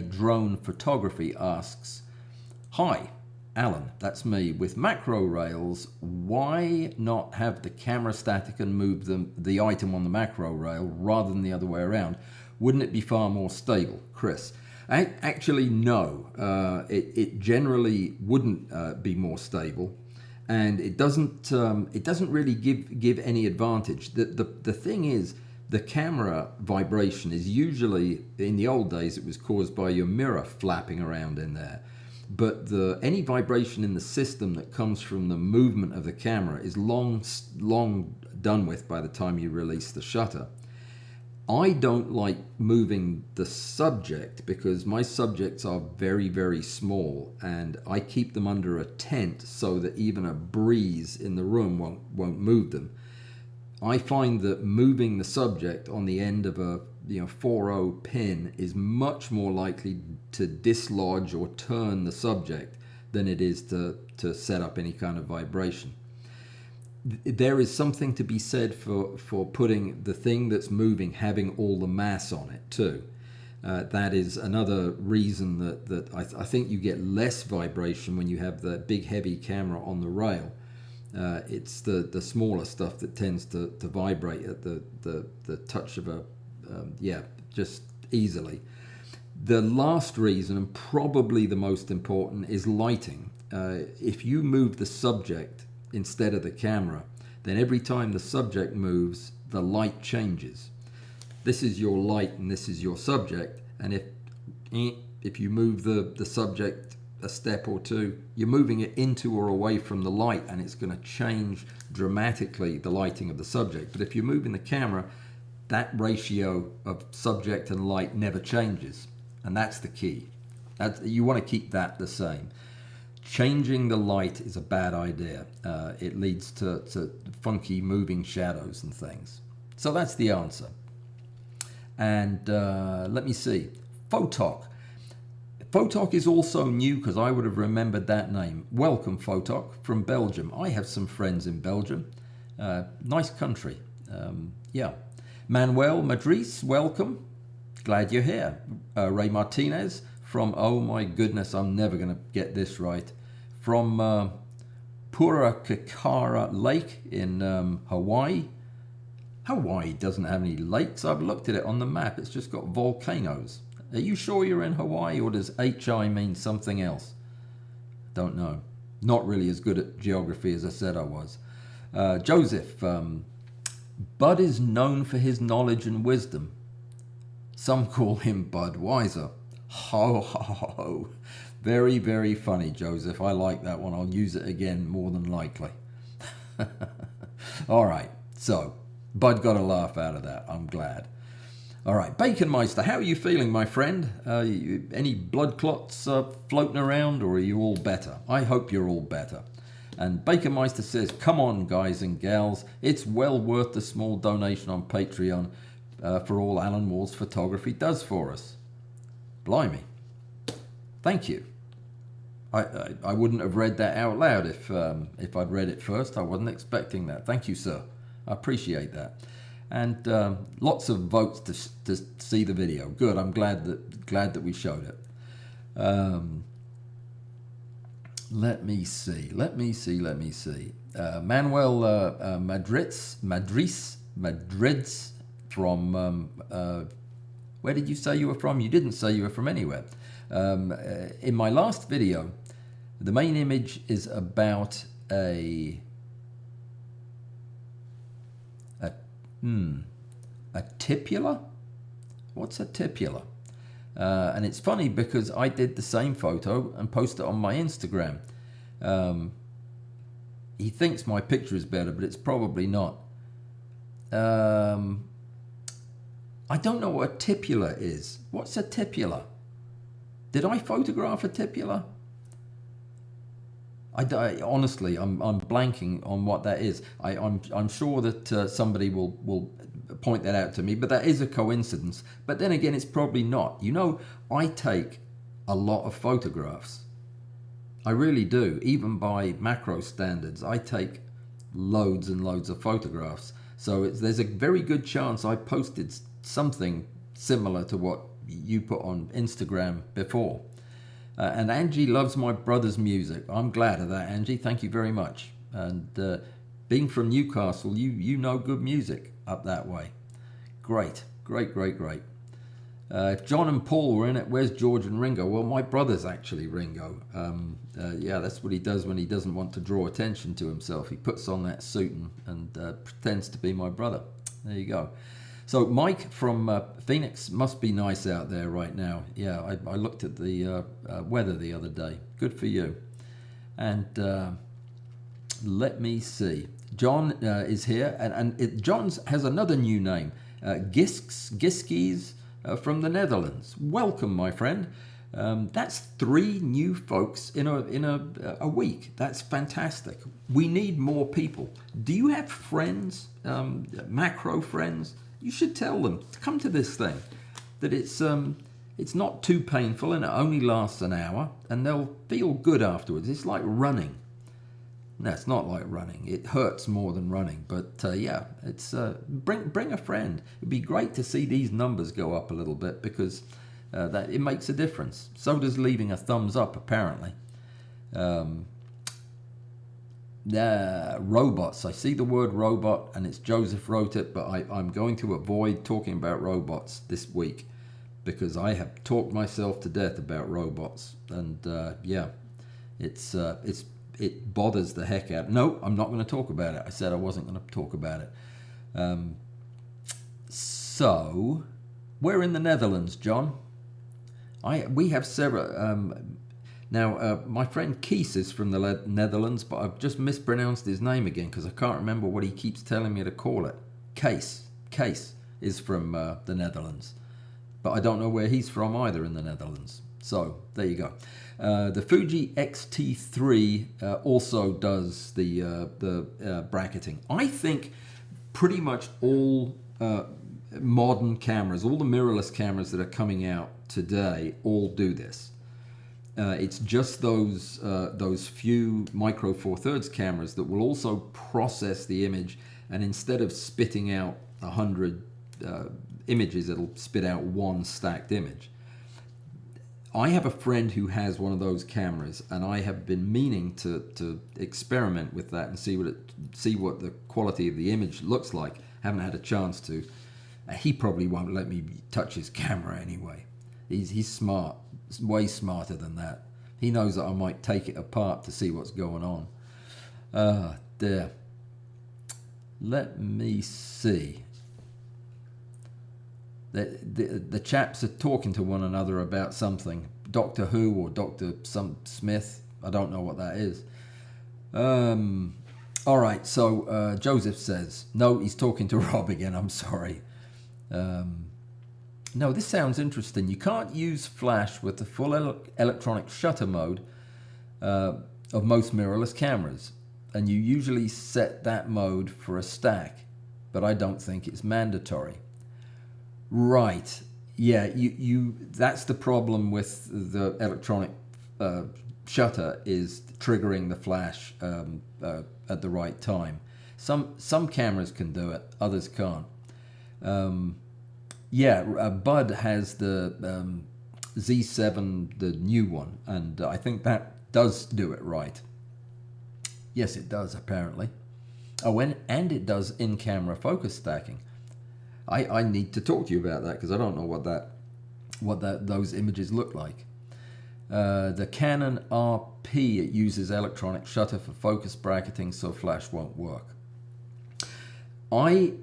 Drone Photography asks, "Hi, Alan, that's me. With macro rails, why not have the camera static and move the item on the macro rail rather than the other way around? Wouldn't it be far more stable?" Chris. Actually, no. It generally wouldn't be more stable, and it doesn't really give any advantage. The thing is, the camera vibration is usually, in the old days, it was caused by your mirror flapping around in there. But any vibration in the system that comes from the movement of the camera is long done with by the time you release the shutter. I don't like moving the subject because my subjects are very, very small, and I keep them under a tent so that even a breeze in the room won't move them. I find that moving the subject on the end of a 4/0 pin is much more likely to dislodge or turn the subject than it is to set up any kind of vibration. There is something to be said for putting the thing that's moving, having all the mass on it too. That is another reason that I think you get less vibration when you have the big heavy camera on the rail. It's the smaller stuff that tends to vibrate at the touch of just easily. The last reason, and probably the most important, is lighting. If you move the subject instead of the camera, then every time the subject moves, the light changes. This is your light and this is your subject, and if you move the subject a step or two, you're moving it into or away from the light, and it's going to change dramatically the lighting of the subject. But if you're moving the camera, that ratio of subject and light never changes, and that's the key. You want to keep that the same. Changing the light is a bad idea. It leads to funky moving shadows and things. So that's the answer. And let me see. Photok. Photok is also new, because I would have remembered that name. Welcome, Photok, from Belgium. I have some friends in Belgium. Nice country. Yeah. Manuel Madris, welcome. Glad you're here. Ray Martinez from, oh my goodness, I'm never going to get this right, from Purakakara Lake in Hawaii. Hawaii doesn't have any lakes. I've looked at it on the map. It's just got volcanoes. Are you sure you're in Hawaii, or does HI mean something else? Don't know. Not really as good at geography as I said I was. Joseph, Bud is known for his knowledge and wisdom. Some call him Budweiser. Ho, ho, ho. Very, very funny, Joseph. I like that one. I'll use it again, more than likely. All right. So, Bud got a laugh out of that. I'm glad. All right. Baconmeister, how are you feeling, my friend? Any blood clots floating around, or are you all better? I hope you're all better. And Baconmeister says, come on, guys and gals. It's well worth the small donation on Patreon for all Alan Moore's photography does for us. Blimey. Thank you. I wouldn't have read that out loud if I'd read it first. I wasn't expecting that. Thank you, sir. I appreciate that. And lots of votes to see the video. Good. I'm glad that we showed it. Let me see. Manuel Madris from, where did you say you were from? You didn't say you were from anywhere. In my last video, the main image is about a tibula. What's a tibula? And it's funny because I did the same photo and posted it on my Instagram. He thinks my picture is better, but it's probably not. I don't know what a tibula is. What's a tibula? Did I photograph a tibula? Honestly, I'm blanking on what that is. I'm sure that somebody will point that out to me, but that is a coincidence. But then again, it's probably not. You know, I take a lot of photographs. I really do. Even by macro standards, I take loads and loads of photographs. So there's a very good chance I posted something similar to what you put on Instagram before. And Angie loves my brother's music. I'm glad of that, Angie. Thank you very much. And being from Newcastle, you know good music up that way. Great, great, great, great. If John and Paul were in it, where's George and Ringo? Well, my brother's actually Ringo. Yeah, that's what he does when he doesn't want to draw attention to himself. He puts on that suit and pretends to be my brother. There you go. So Mike from Phoenix, must be nice out there right now. Yeah, I looked at the weather the other day. Good for you. And let me see. John is here, and John has another new name, Giskies from the Netherlands. Welcome, my friend. That's 3 new folks in a week. That's fantastic. We need more people. Do you have friends, macro friends? You should tell them to come to this thing, that it's not too painful and it only lasts an hour, and they'll feel good afterwards. It's like running. No, it's not like running. It hurts more than running. But yeah, it's bring a friend. It'd be great to see these numbers go up a little bit, because that it makes a difference. So does leaving a thumbs up, apparently. Robots. I see the word robot, and it's Joseph wrote it, but I'm going to avoid talking about robots this week, because I have talked myself to death about robots, and yeah, it bothers the heck out. No, I'm not going to talk about it. I said I wasn't going to talk about it. So we're in the Netherlands, John. We have several. Now, my friend Kees is from the Netherlands, but I've just mispronounced his name again because I can't remember what he keeps telling me to call it. Case is from the Netherlands, but I don't know where he's from either in the Netherlands. So there you go. The Fuji X-T3 also does the bracketing. I think pretty much all modern cameras, all the mirrorless cameras that are coming out today, all do this. It's just those few Micro Four Thirds cameras that will also process the image, and instead of spitting out 100 images, it'll spit out one stacked image. I have a friend who has one of those cameras, and I have been meaning to experiment with that and see what the quality of the image looks like. Haven't had a chance to. He probably won't let me touch his camera anyway. He's smart. Way smarter than that. He knows that I might take it apart to see what's going on. There. Let me see. The chaps are talking to one another about something. Doctor Who or Dr. Smith. I don't know what that is. All right, so Joseph says, no, he's talking to Rob again. I'm sorry. No, this sounds interesting. You can't use flash with the full electronic shutter mode of most mirrorless cameras, and you usually set that mode for a stack, but I don't think it's mandatory. Right. Yeah, that's the problem with the electronic shutter, is triggering the flash at the right time. Some cameras can do it, others can't. Yeah, Bud has the Z7, the new one, and I think that does do it right. Yes, it does, apparently. Oh, and it does in-camera focus stacking. I need to talk to you about that, because I don't know what those images look like. The Canon RP, it uses electronic shutter for focus bracketing, so flash won't work. I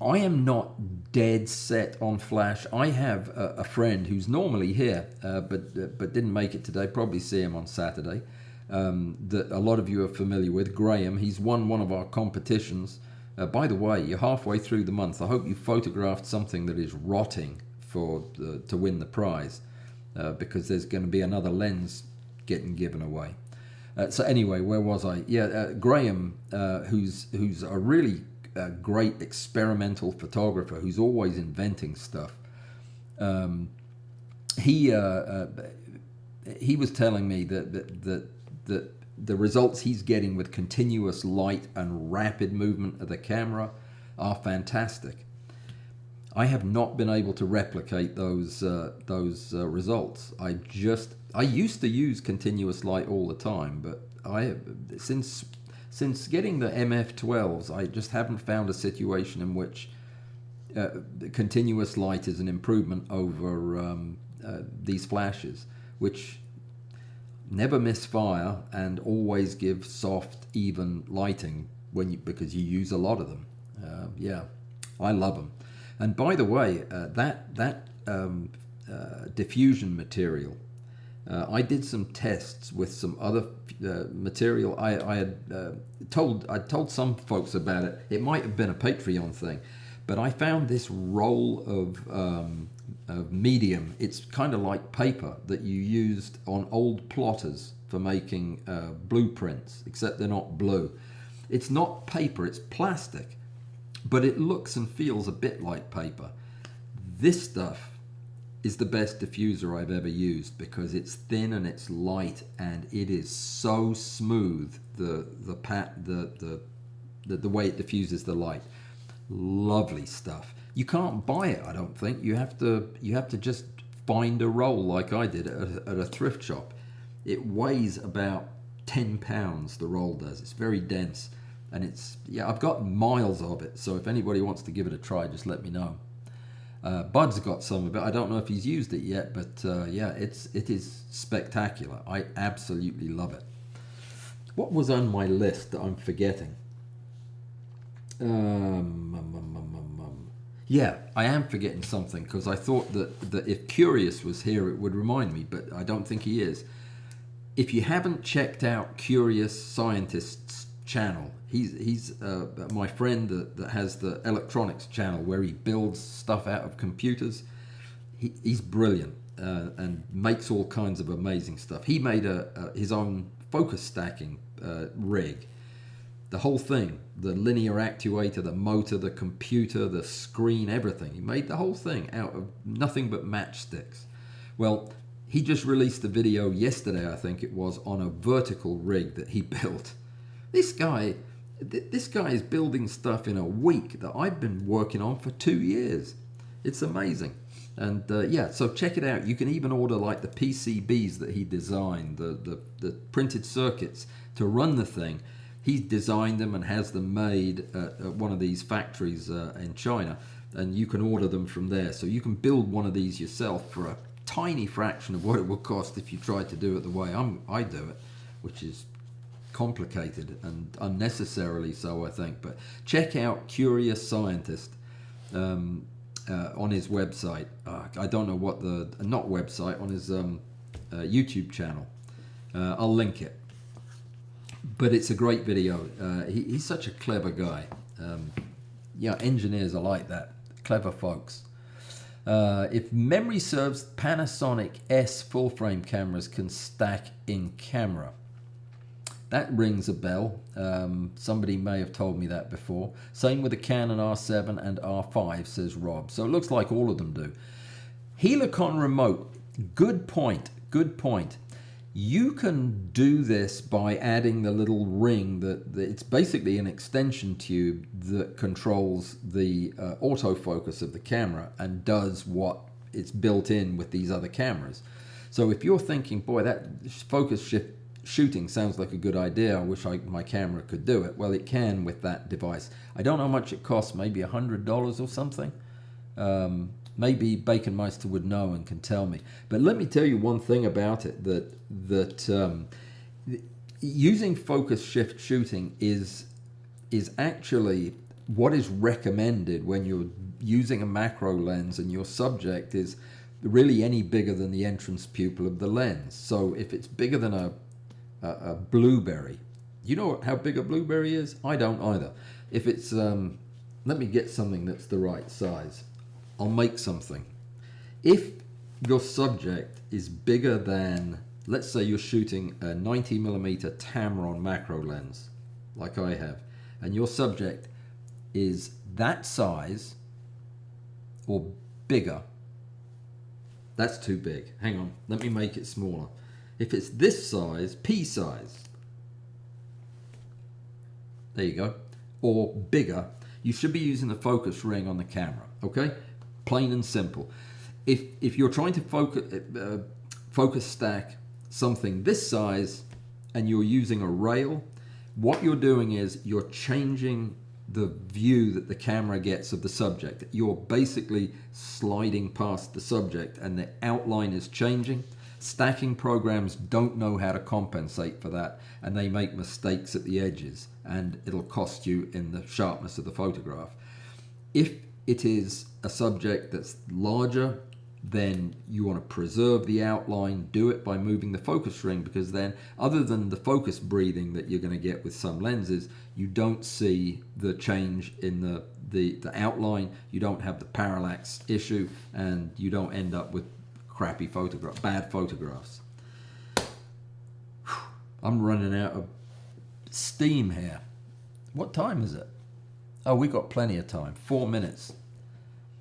am not dead set on flash. I have a friend who's normally here, but didn't make it today. Probably see him on Saturday. That a lot of you are familiar with, Graham. He's won one of our competitions. By the way, you're halfway through the month. I hope you photographed something that is rotting to win the prize, because there's going to be another lens getting given away. So anyway, where was I? Yeah, Graham, who's a really great experimental photographer who's always inventing stuff. He was telling me that the results he's getting with continuous light and rapid movement of the camera are fantastic. I have not been able to replicate those results. I used to use continuous light all the time, but since getting the MF12s, I just haven't found a situation in which continuous light is an improvement over these flashes, which never misfire and always give soft, even lighting because you use a lot of them. Yeah, I love them. And by the way, that diffusion material, I did some tests with some other material. I'd told some folks about it. It might have been a Patreon thing, but I found this roll of medium. It's kind of like paper that you used on old plotters for making blueprints, except they're not blue. It's not paper, it's plastic, but it looks and feels a bit like paper. This stuff is the best diffuser I've ever used because it's thin and it's light and it is so smooth, the way it diffuses the light. Lovely stuff. You can't buy it, I don't think. You have to just find a roll like I did at a thrift shop. It weighs about 10 pounds, the roll does. It's very dense. And I've got miles of it, so if anybody wants to give it a try, just let me know. Bud's got some of it. I don't know if he's used it yet, but yeah, it is spectacular. I absolutely love it. What was on my list that I'm forgetting? Yeah, I am forgetting something because I thought that if Curious was here, it would remind me, but I don't think he is. If you haven't checked out Curious Scientist's channel, he's my friend that has the electronics channel where he builds stuff out of computers. He's brilliant and makes all kinds of amazing stuff. He made his own focus stacking rig. The whole thing, the linear actuator, the motor, the computer, the screen, everything. He made the whole thing out of nothing but matchsticks. Well, he just released a video yesterday, I think it was, on a vertical rig that he built. This guy is building stuff in a week that I've been working on for 2 years. It's amazing. And yeah, so check it out. You can even order like the PCBs that he designed, the printed circuits to run the thing. He's designed them and has them made at one of these factories in China, and you can order them from there. So you can build one of these yourself for a tiny fraction of what it would cost if you tried to do it the way I do it, which is complicated and unnecessarily so, I think. But check out Curious Scientist on his website. I don't know what not website, on his YouTube channel. I'll link it. But it's a great video. He's such a clever guy. Yeah, engineers are like that. Clever folks. If memory serves, Panasonic S full-frame cameras can stack in camera. That rings a bell. Somebody may have told me that before. Same with the Canon R7 and R5, says Rob. So it looks like all of them do. Helicon remote. Good point. Good point. You can do this by adding the little ring that it's basically an extension tube that controls the autofocus of the camera and does what it's built in with these other cameras. So if you're thinking, boy, that focus shift shooting sounds like a good idea, I wish my camera could do it. Well, it can with that device. I don't know how much it costs, maybe $100 or something. Maybe Baconmeister would know and can tell me. But let me tell you one thing about it, that using focus shift shooting is actually what is recommended when you're using a macro lens and your subject is really any bigger than the entrance pupil of the lens. So if it's bigger than a blueberry, you know how big a blueberry is? I don't either. If it's, let me get something that's the right size. I'll make something. If your subject is bigger than, let's say you're shooting a 90mm Tamron macro lens, like I have, and your subject is that size or bigger, that's too big. Hang on, let me make it smaller. If it's this size, pea size, there you go, or bigger, you should be using the focus ring on the camera, okay? Plain and simple. If you're trying to focus stack something this size and you're using a rail, what you're doing is you're changing the view that the camera gets of the subject. You're basically sliding past the subject and the outline is changing. Stacking programs don't know how to compensate for that, and they make mistakes at the edges, and it'll cost you in the sharpness of the photograph. If it is a subject that's larger, then you want to preserve the outline. Do it by moving the focus ring, because then, other than the focus breathing that you're going to get with some lenses, you don't see the change in the outline. You don't have the parallax issue, and you don't end up with crappy bad photographs. I'm running out of steam here. What time is it? Oh, we got plenty of time. 4 minutes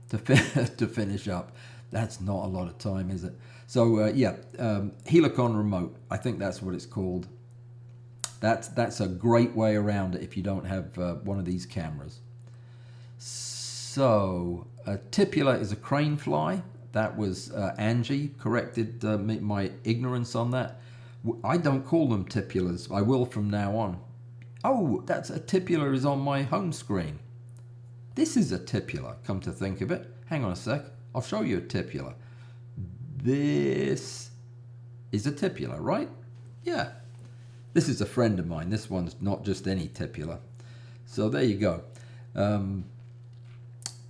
to finish up. That's not a lot of time, is it? So yeah, Helicon remote. I think that's what it's called. That's a great way around it if you don't have one of these cameras. So a tipula is a crane fly. That was Angie corrected my ignorance on that. I don't call them tipulas. I will from now on. Oh, that's a tipula is on my home screen. This is a tipula, come to think of it. Hang on a sec. I'll show you a tipula. This is a tipula, right? Yeah. This is a friend of mine. This one's not just any tipula. So there you go.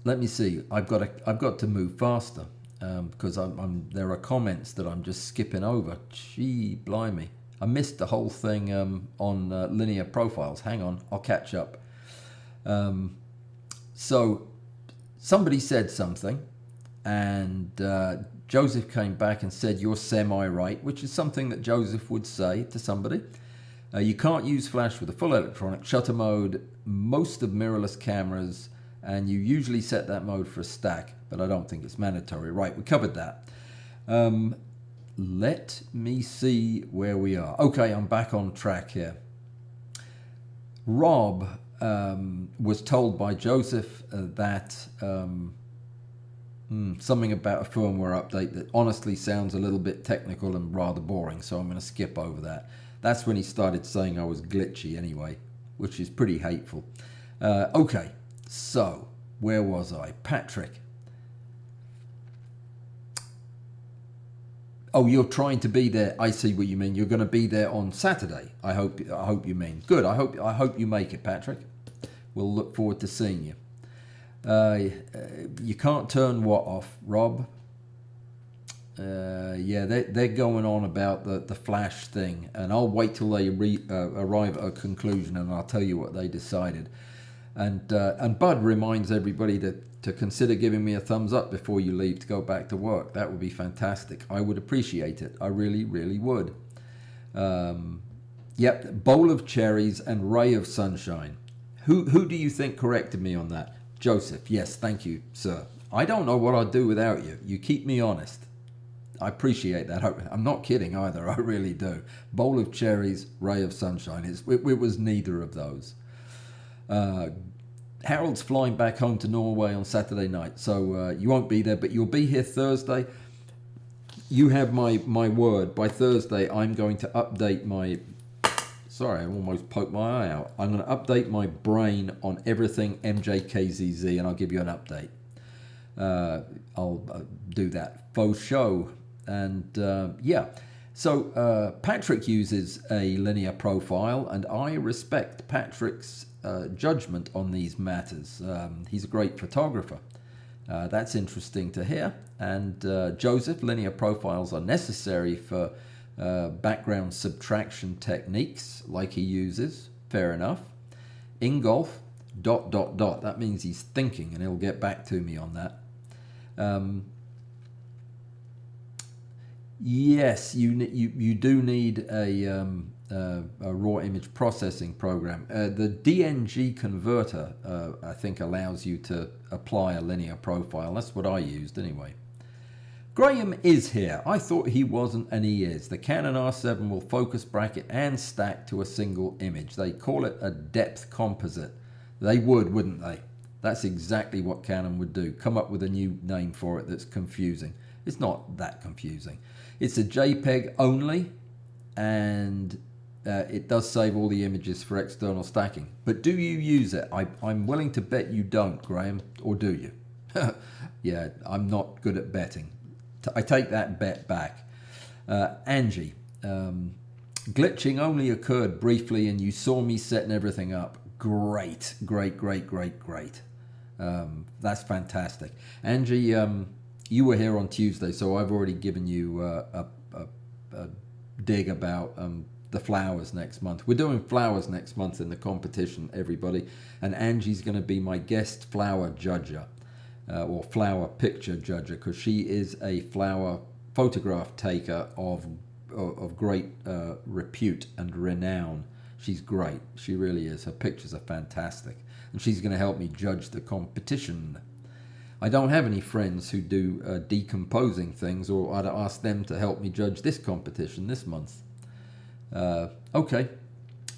Let me see. I've got to move faster. Because there are comments that I'm just skipping over. Gee, blimey. I missed the whole thing on linear profiles. Hang on, I'll catch up. So somebody said something, and Joseph came back and said, you're semi-right, which is something that Joseph would say to somebody. You can't use flash with a full electronic shutter mode, most of mirrorless cameras, and you usually set that mode for a stack, but I don't think it's mandatory. Right, we covered that. Let me see where we are. Okay, I'm back on track here. Rob was told by Joseph that something about a firmware update that honestly sounds a little bit technical and rather boring, so I'm going to skip over that. That's when he started saying I was glitchy anyway, which is pretty hateful. Okay. So, where was I? Patrick. Oh, you're trying to be there. I see what you mean. You're going to be there on Saturday. I hope you mean. Good. I hope you make it, Patrick. We'll look forward to seeing you. You can't turn what off, Rob? Yeah, they're going on about the flash thing, and I'll wait till they arrive at a conclusion, and I'll tell you what they decided. And Bud reminds everybody to consider giving me a thumbs up before you leave to go back to work. That would be fantastic. I would appreciate it. I really, really would. Yep, bowl of cherries and ray of sunshine. Who do you think corrected me on that? Joseph. Yes, thank you, sir. I don't know what I'd do without you. You keep me honest. I appreciate that. I'm not kidding either. I really do. Bowl of cherries, ray of sunshine. It was neither of those. Harold's flying back home to Norway on Saturday night, so you won't be there, but you'll be here Thursday. You have my word. By Thursday, I'm going to update my... Sorry, I almost poked my eye out. I'm going to update my brain on everything MJKZZ, and I'll give you an update. I'll do that faux show. And yeah, so Patrick uses a linear profile, and I respect Patrick's judgment on these matters. He's a great photographer. That's interesting to hear. And Joseph, linear profiles are necessary for background subtraction techniques like he uses. Fair enough. Ingolf, ... That means he's thinking, and he'll get back to me on that. Yes, you do need a raw image processing program. The DNG converter, I think, allows you to apply a linear profile. That's what I used anyway. Graham is here. I thought he wasn't, and he is. The Canon R7 will focus, bracket, and stack to a single image. They call it a depth composite. They would, wouldn't they? That's exactly what Canon would do. Come up with a new name for it that's confusing. It's not that confusing. It's a JPEG only, and it does save all the images for external stacking. But do you use it? I'm willing to bet you don't, Graham. Or do you? Yeah, I'm not good at betting. I take that bet back. Angie, glitching only occurred briefly and you saw me setting everything up. Great. That's fantastic. Angie, you were here on Tuesday, so I've already given you a dig about the flowers next month. We're doing flowers next month in the competition, everybody. And Angie's going to be my guest flower judger. Or flower picture judger, because she is a flower photograph taker of great repute and renown. She's great. She really is. Her pictures are fantastic. And she's going to help me judge the competition. I don't have any friends who do decomposing things, or I'd ask them to help me judge this competition this month. Okay.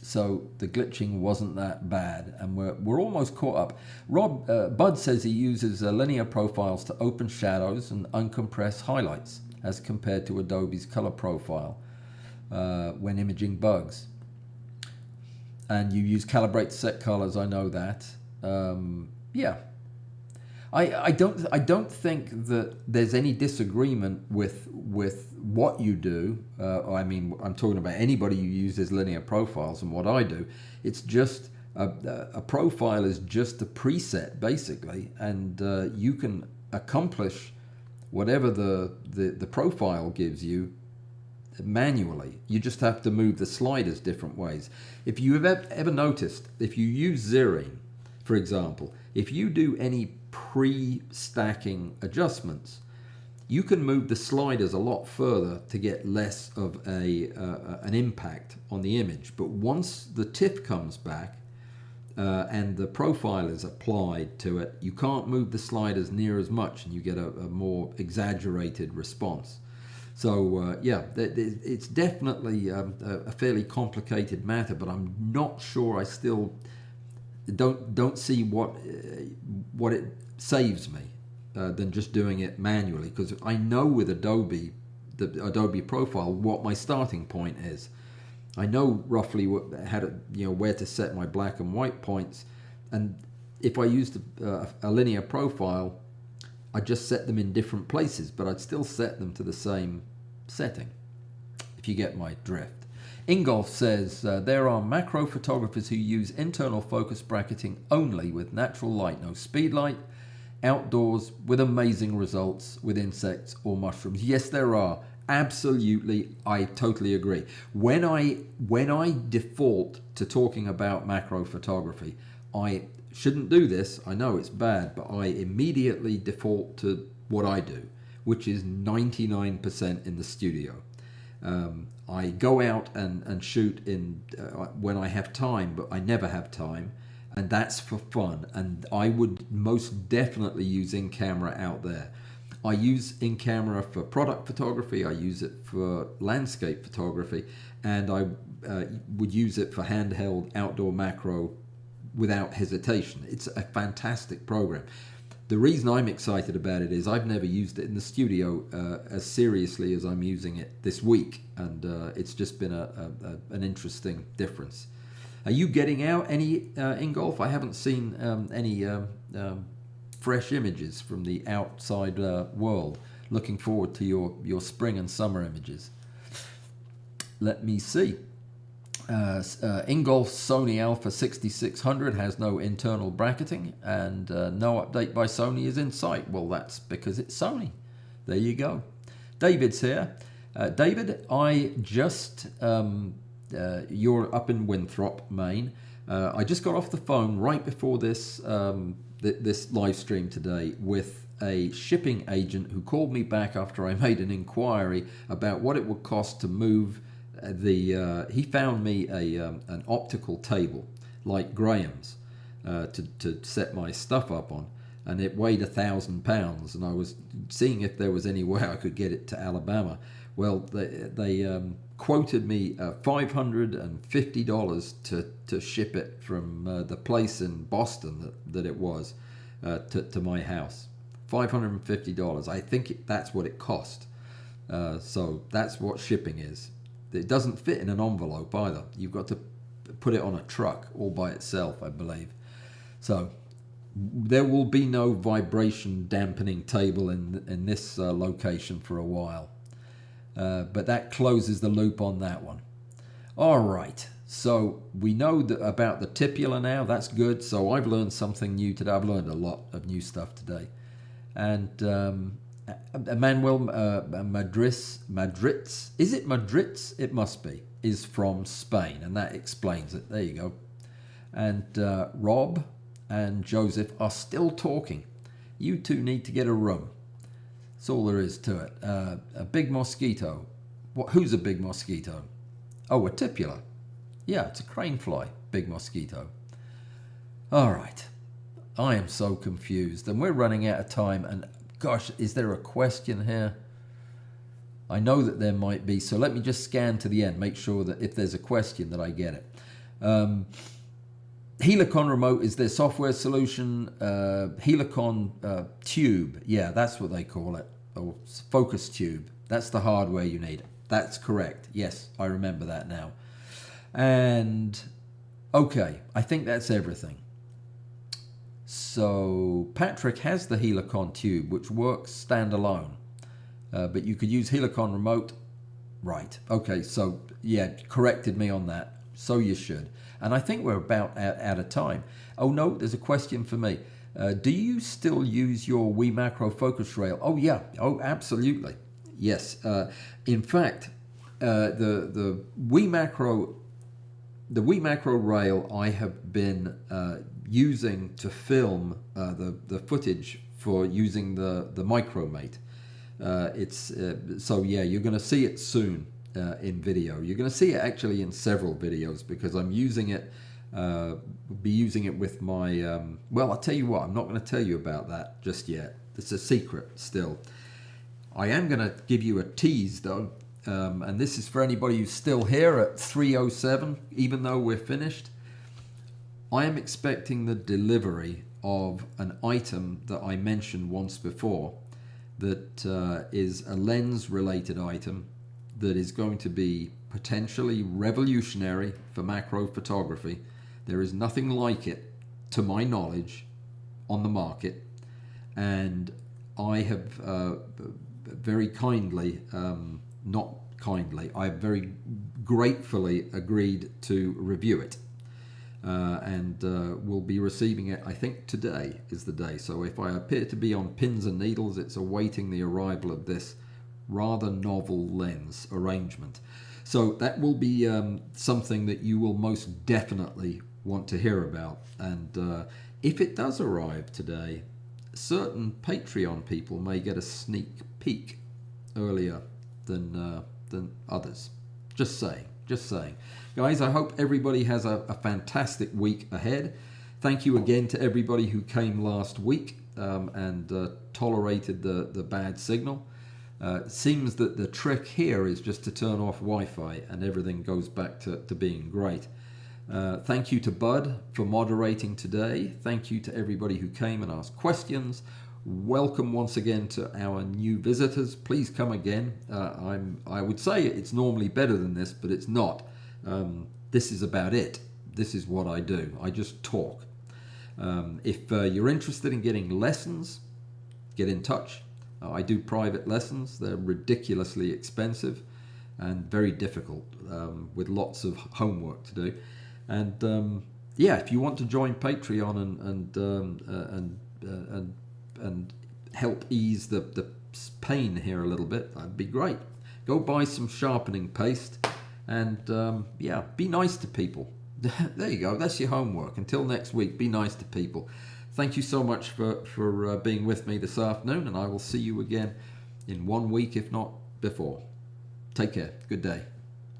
So the glitching wasn't that bad, and we're almost caught up. Bud says he uses linear profiles to open shadows and uncompress highlights as compared to Adobe's color profile when imaging bugs. And you use calibrate set colors. I know that. Yeah. I don't think that there's any disagreement with what you do. I mean, I'm talking about anybody who uses linear profiles and what I do. It's just a profile is just a preset basically, and you can accomplish whatever the profile gives you manually. You just have to move the sliders different ways. If you have ever noticed, if you use Zerene, for example, if you do any pre-stacking adjustments, you can move the sliders a lot further to get less of an impact on the image. But once the TIFF comes back and the profile is applied to it, you can't move the sliders near as much, and you get a more exaggerated response. So yeah, it's definitely a fairly complicated matter, but I'm not sure. I still don't see what it saves me than just doing it manually, because I know with Adobe, the Adobe profile, what my starting point is. I know roughly where to set my black and white points, and if I used a linear profile, I'd just set them in different places, but I'd still set them to the same setting, if you get my drift. Ingolf says, there are macro photographers who use internal focus bracketing only with natural light, no speed light, outdoors with amazing results with insects or mushrooms. Yes, there are. Absolutely, I totally agree. When I default to talking about macro photography, I shouldn't do this. I know it's bad, but I immediately default to what I do, which is 99% in the studio. I go out and shoot in when I have time, but I never have time, and that's for fun. And I would most definitely use in-camera out there. I use in-camera for product photography, I use it for landscape photography, and I would use it for handheld outdoor macro without hesitation. It's a fantastic program. The reason I'm excited about it is I've never used it in the studio as seriously as I'm using it this week, and it's just been an interesting difference. Are you getting out any Ingolf? I haven't seen any fresh images from the outside world. Looking forward to your spring and summer images. Let me see. Ingolf's Sony Alpha 6600 has no internal bracketing, and no update by Sony is in sight. Well, that's because it's Sony. There you go. David's here. David, I just, you're up in Winthrop, Maine. I just got off the phone right before this, this live stream today with a shipping agent who called me back after I made an inquiry about what it would cost to move he found me an optical table like Graham's to set my stuff up on, and it weighed 1,000 pounds, and I was seeing if there was any way I could get it to Alabama. Well, they quoted me $550 to ship it from the place in Boston that it was to my house. $550. I think that's what it cost. So that's what shipping is. It doesn't fit in an envelope either. You've got to put it on a truck all by itself, I believe. So there will be no vibration dampening table in this location for a while. But that closes the loop on that one. All right. So we know about the tibula now. That's good. So I've learned something new today. I've learned a lot of new stuff today. And Manuel Madritz, is it Madritz? It must be, is from Spain, and that explains it. There you go. And Rob and Joseph are still talking. You two need to get a room. That's all there is to it. A big mosquito. Who's a big mosquito? Oh, a tibula. Yeah, it's a crane fly, big mosquito. All right. I am so confused, and we're running out of time, and gosh, is there a question here? I know that there might be, so let me just scan to the end, make sure that if there's a question that I get it. Helicon Remote is their software solution. Helicon Tube, yeah, that's what they call it. Or Focus Tube, that's the hardware you need. That's correct, yes, I remember that now. And, okay, I think that's everything. So Patrick has the Helicon Tube, which works standalone, but you could use Helicon Remote. Right. Okay. So yeah, corrected me on that. So you should. And I think we're about out of time. Oh no, there's a question for me. Do you still use your Wii Macro focus rail? Oh yeah. Oh, absolutely. Yes. In fact, the Wii Macro rail I have been using to film the footage for using the Micromate. So yeah, you're going to see it soon in video. You're going to see it actually in several videos because I'm using it. Be using it with my. Well, I'll tell you what. I'm not going to tell you about that just yet. It's a secret still. I am going to give you a tease though, and this is for anybody who's still here at 3:07, even though we're finished. I am expecting the delivery of an item that I mentioned once before that is a lens-related item that is going to be potentially revolutionary for macro photography. There is nothing like it, to my knowledge, on the market, and I have very kindly, not kindly, I have very gratefully agreed to review it. And we'll be receiving it, I think today is the day. So if I appear to be on pins and needles, it's awaiting the arrival of this rather novel lens arrangement. So that will be something that you will most definitely want to hear about. And if it does arrive today, certain Patreon people may get a sneak peek earlier than others. Just saying. Guys, I hope everybody has a fantastic week ahead. Thank you again to everybody who came last week and tolerated the bad signal. Seems that the trick here is just to turn off Wi-Fi and everything goes back to being great. Thank you to Bud for moderating today. Thank you to everybody who came and asked questions. Welcome once again to our new visitors. Please come again. I would say it's normally better than this, but it's not. This is about it. This is what I do. I just talk. If you're interested in getting lessons, get in touch. I do private lessons. They're ridiculously expensive and very difficult, with lots of homework to do. And yeah, if you want to join Patreon and help ease the pain here a little bit, that'd be great. Go buy some sharpening paste and yeah, be nice to people. There you go. That's your homework. Until next week, be nice to people. Thank you so much for being with me this afternoon, and I will see you again in 1 week, if not before. Take care. Good day.